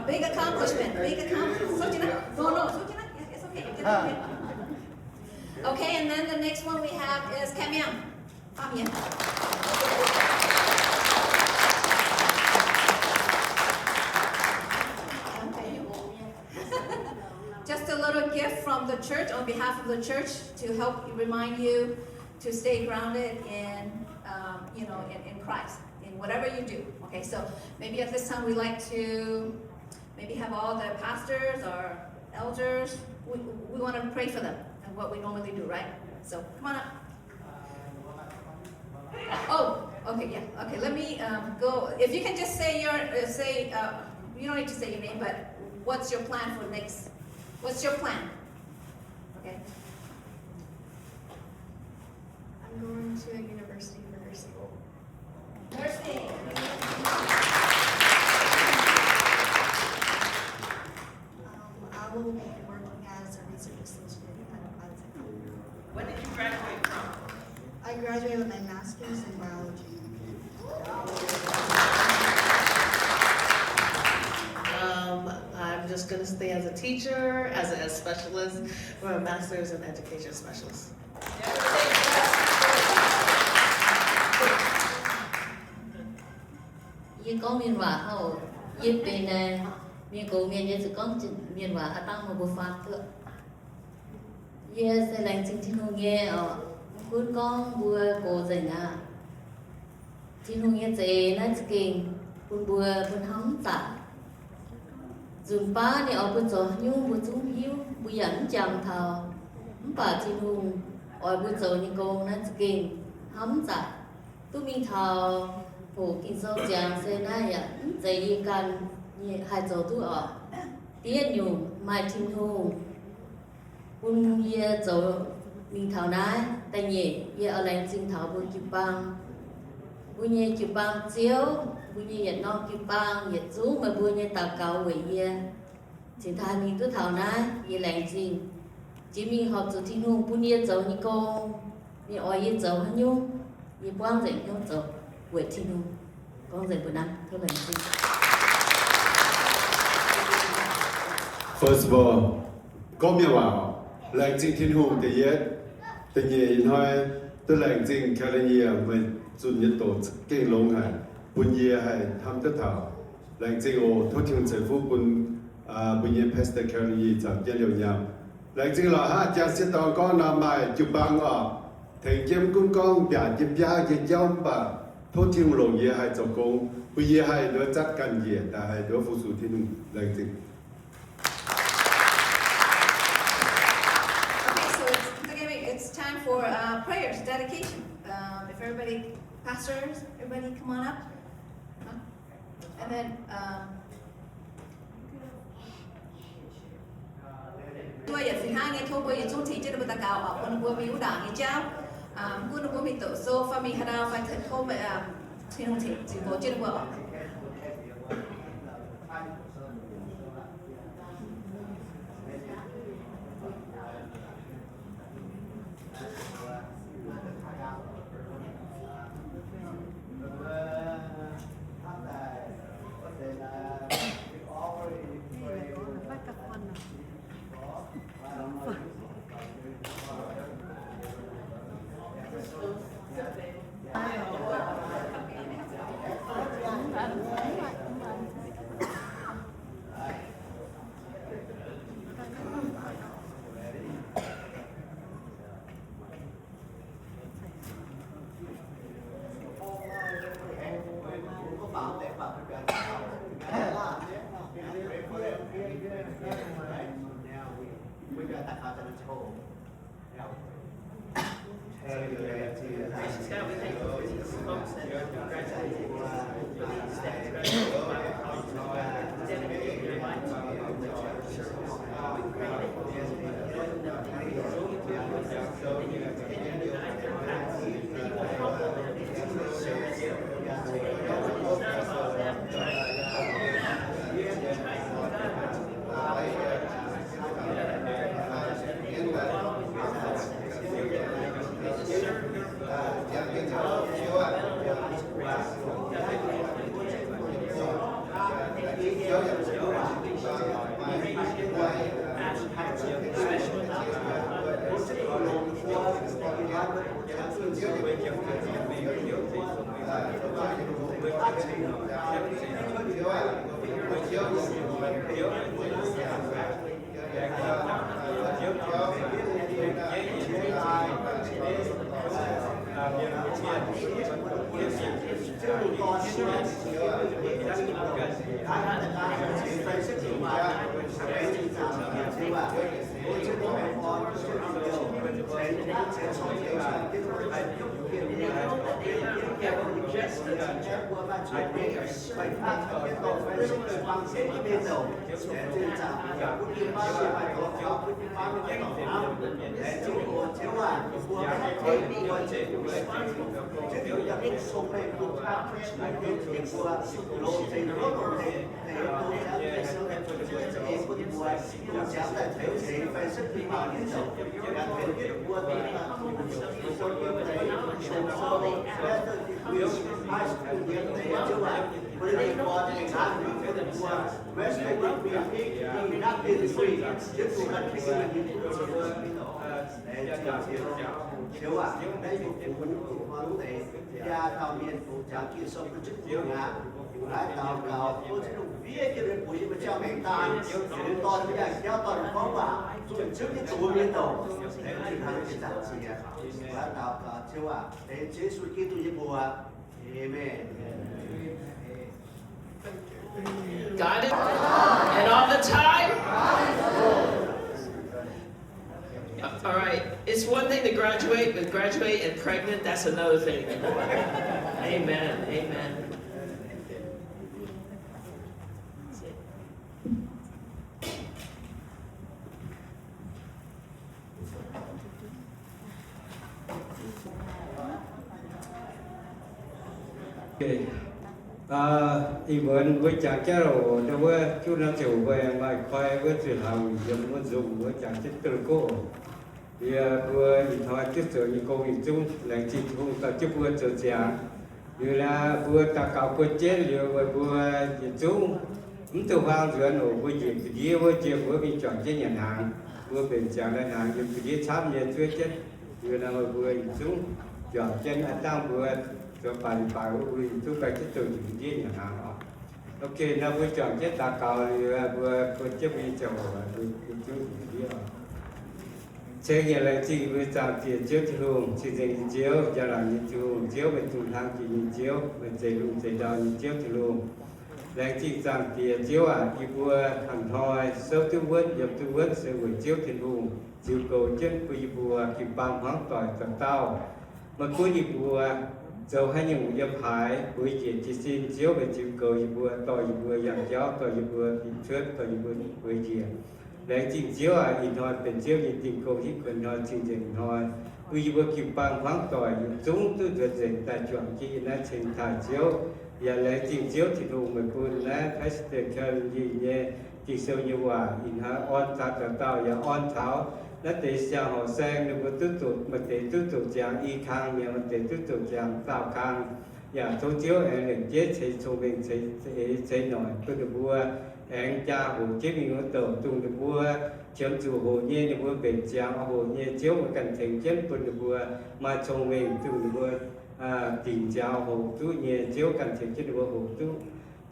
big accomplishment. Sojina, no, Sojina, it's okay. Okay, and then the next one we have is Kamyan. just a little gift from the church on behalf of the church to help remind you to stay grounded in, in Christ, in whatever you do. Okay, so maybe at this time we like to maybe have all the pastors or elders. We want to pray for them and what we normally do, right? So come on up. Oh, okay, yeah, okay. Let me go. If you can just say you don't need to say your name, but what's your plan for next? What's your plan? Okay. I'm going to a university for nursing. Nursing. I will be working as a research associate at Untitled. What did you graduate from? I graduated with my master's in biology. I'm just going to stay as a teacher, as a specialist, for a master's in education specialist. Ye có miền hòa hậu ye bên miền cổ miền ye sẽ có miền hòa ở trong một bộ phận nữa ye sẽ làm chính thiên hùng ye ở cuốn con bùa cổ dậy na thiên hùng ye dậy na kinh cuốn bùa cuốn hóng tạ dùng ba này ở bên chỗ nhung bùa chúng hiu bùa dẫn chẳng thào bà thiên hùng ở bên chỗ những con na kinh hóng tạ tôi mình thào phụ kinh sâu giang xe na ya dậyกันhai chỗ tu ở tiết nhung mai thiên hùng quân ye chỗ mình thảo nái tay nhẹ ye ở lại sinh thảo buôn chụp băng buôn ye chụp băng chiếu buôn ye nhiệt non chụp băng nhiệt chú mà buôn ye tàu cầu về ye chỉ thay mình cứ thảo nái ye lạnh sinh chỉ mình học chỗ thiên hùng buôn ye chỗ như con ye ở ye chỗ hắn nhung ye quang dậy nhung chỗ về thiên hùng con dậy bữa năm thôi lạnh sinh. First of all, có miệng vào lệnh chính thiên hùng để yết để nhẹ nói tôi lệnh chính cái này mình chuẩn nhất tổ cái lông hải bún ye hay tham tất thảo lệnh chính ô thốt thiên giải phú bún bún ye pastor cái này chẳng cái điều nhảm lệnh chính là ha cha sẽ tao có nằm mai chụp băng ở thành kiếm cũng con bia chụp bia cái giống bà thốt thiên lông ye hay cho công bún ye hay đỡ chắcกันyeแต่hay đỡ phụ sự thiên hùng lệnh chính. It's time for prayers, dedication. If everybody, pastors, everybody come on up. And then, tôi giờ thứ hai ngày thôi bây giờ chúng thì chưa được ta cao ở quân quân miếu đảng như cháu, quân quân bị tổ số pha mi hada phải thật thôi vậy thì không thể chỉ có chưa được vợ. Ôi chứ bố mẹ con chưa nhiều sẽ sống theo sang cái người phải chúc kiện đi theo của bạn chuẩn bị phải phát cái tổ phải sức từ bằng sẽ đi bên đầu để trên trả cũng như bao nhiêu bài có cũng như bao nhiêu cái tổ áo để chịu của chiếu à của cái thế đi của chế của cái chứ điều nhất định sống này cũng khác cái của lô trình lô thì tôi sẽ sớm em của cháu tại thế thì phải sức đi vào những đầu đặc biệt cái của tôi là tôi như thế sống sâu để tôi thì quý hai sự kiện thế chứ mà bây giờ còn thì khác cái của Meix này bị not in free chứ tôi cần cái gì mình chiếu à đây một phụ con này gia tàu miền phụ trắng kia sông cái chức nhiều ngã lái tàu cầu tôi sẽ dùng vía cho đến buổi mà trao mẹ ta đến toàn bây giờ trao toàn có quả trước cái tủ miền tàu để chúng ta sẽ làm gì à lái tàu chiếu à để chế suy kia tôi như bùa amen. Got it? And all the time? All right. It's one thing to graduate, but graduate and pregnant, that's another thing. Amen. Amen. Okay. Even với chàng cha rồi đâu với chú nó chịu về mà khoai với chuyện hàng dùng muốn dùng với chàng chết từ cô thì vừa nhìn thôi tiếp trở như cô nhìn chung là chỉ không ta tiếp vừa trở chàng như là vừa ta cào quên chết liệu vừa nhìn chung cũng từ vang giữa nổ với chuyện gì với chuyện với mình chọn trên nhà hàng vừa bên chàng lên hàng những cái gì sắp nhận chưa chết như là vừa nhìn chung chọn trên anh ta vừa cho bài của chúng ta cái từ những gì nhà hàng đó. Ok, nó vừa chọn cái ta cầu vừa có chấp nhận cho chúng gì đó. Trên nhà là chỉ vừa chọn tiền trước thì luôn, chỉ dành chiếu, cho là những chiếu bên trung thang chỉ những chiếu, bên chạy luôn chạy đào những chiếu thì luôn. Đang chỉ chọn tiền chiếu đi vừa thằng thôi, sớm tư vấn sẽ vừa chiếu thì luôn, chiếu cầu chân của vừa kịp bằng hoang tỏi tận tao, mà cuối vừa dầu hai những dâm hại buổi chuyện chỉ xin chiếu về chịu cầu vừa tỏi vừa giảm giáo tỏi vừa bị trước tỏi vừa buổi chuyện để chỉnh chiếu in thôiเป็นchiếu nhìn tình cầuที่คนนอนจริงจริงนอนbuổi vừa kịp bằng hoang tỏi chúng tôi được dạy tại chuẩn khi nó trình thải chiếu và lấy chỉnh chiếu thì đủ mà cô nó phải sẽ theo gì nhé chỉ sâu như hòa in ha on ta tạo và on tháo nó để sao họ sang được một tiếp tục mà để tiếp tục chẳng y khang nhà mà để tiếp tục chẳng tạo khang và thấu chiếu em liền chết sẽ cho mình sẽ nổi tôi được vua em cha hồ chết mình có tổ tung được vua chấm chủ hồ nhiên được vua bền chàng hồ nhiên chiếu một cảnh thành chết tôi được vua mà cho mình từ được vua tình chào hồ tu nhiên chiếu cảnh thành chết được vua hồ tu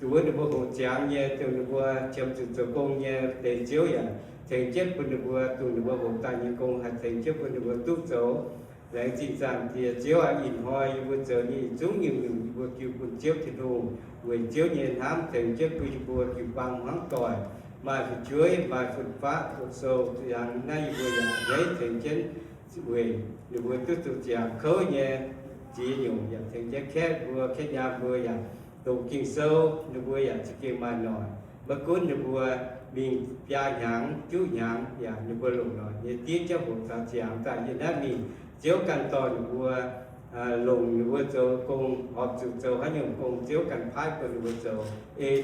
chúa được vua hồ chàng nhiên từ được vua chấm chủ tổ công nhiên để chiếu vậy thành chất quân được vua tu được vua hộ tài như công hạt thành chất quân được vua túc dấu lại chỉ rằng thì chiếu in hoi vua giờ như chúng nhiều người vua kêu quân chiếu thì đủ quyền chiếu nhiên hám thành chất quân vua kêu bằng hoáng tỏi mà phải chuối mà phật pháp thuộc sâu thì hàng nay vua dạng giấy thành chất quyền được vua túc tục dạng khối nhẹ chỉ nhiều dạng thành chất khét vua khét nhà vua dạng tụ kinh sâu được vua dạng chỉ kêu mà nổi bất cứ được vua mình gia nhãn chú nhãn và như vừa lùng rồi như tiếng cho bộ tạo chẳng tại như đó mình chiếu căn tòa như vừa lùng như vừa châu cùng họp chủ châu hay những cùng chiếu căn phái của như vừa châu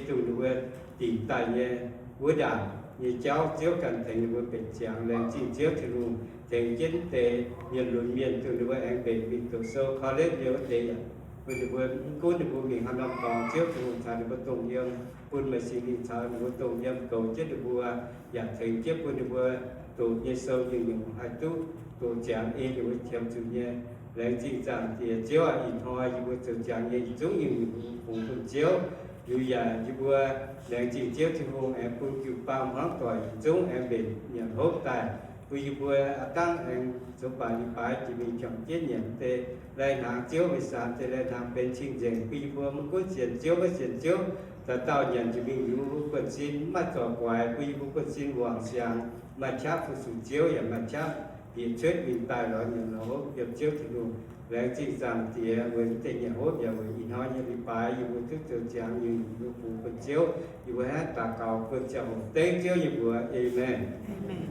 từ như vừa tìm tại như vừa đàn như cháu chiếu căn thành như vừa bệnh chẳng lên chỉ chiếu thì luôn thành chính tệ miền luận miền từ như vừa anh bệnh bị tổ sâu khó lên nhiều thế bây giờ cố được vô mình hàng năm còn trước thì mình thà được có tùng dương quân mà xin đi thà được có tùng dương cầu chết được vua giảm thành tiếp quân được vua tổ như sâu như những hai tú tổ chạm e được với chém chủ nhé lấy chính rằng thì chiếu in thôi như vua tổ chạm như giống như những vùng quân chiếu như giờ như vua lấy chính chiếu thì vùng em quân kêu bao hoang tỏi giống em bị nhận hốt tài vì vừa tăng em số bài chỉ mình chọn chết nhận tê lên hàng chiếu về sản tê lên hàng bên trình diện vì vừa mới có chuyện chiếu với chuyện chiếu ta tạo nhận chỉ mình dù quân xin mắt tỏ quái vì vừa quân xin hoàng sang mà cha phụ sự chiếu ya mà cha hiện chết vì tài đó nhiều nó việc chiếu thì luôn lẽ chính rằng thì với tình nhà hốt và với in nói như bị bài như với thức tự trang như với phụ vật chiếu như với hát bà cầu vượt chào một tên chiếu như vừa amen. Amen.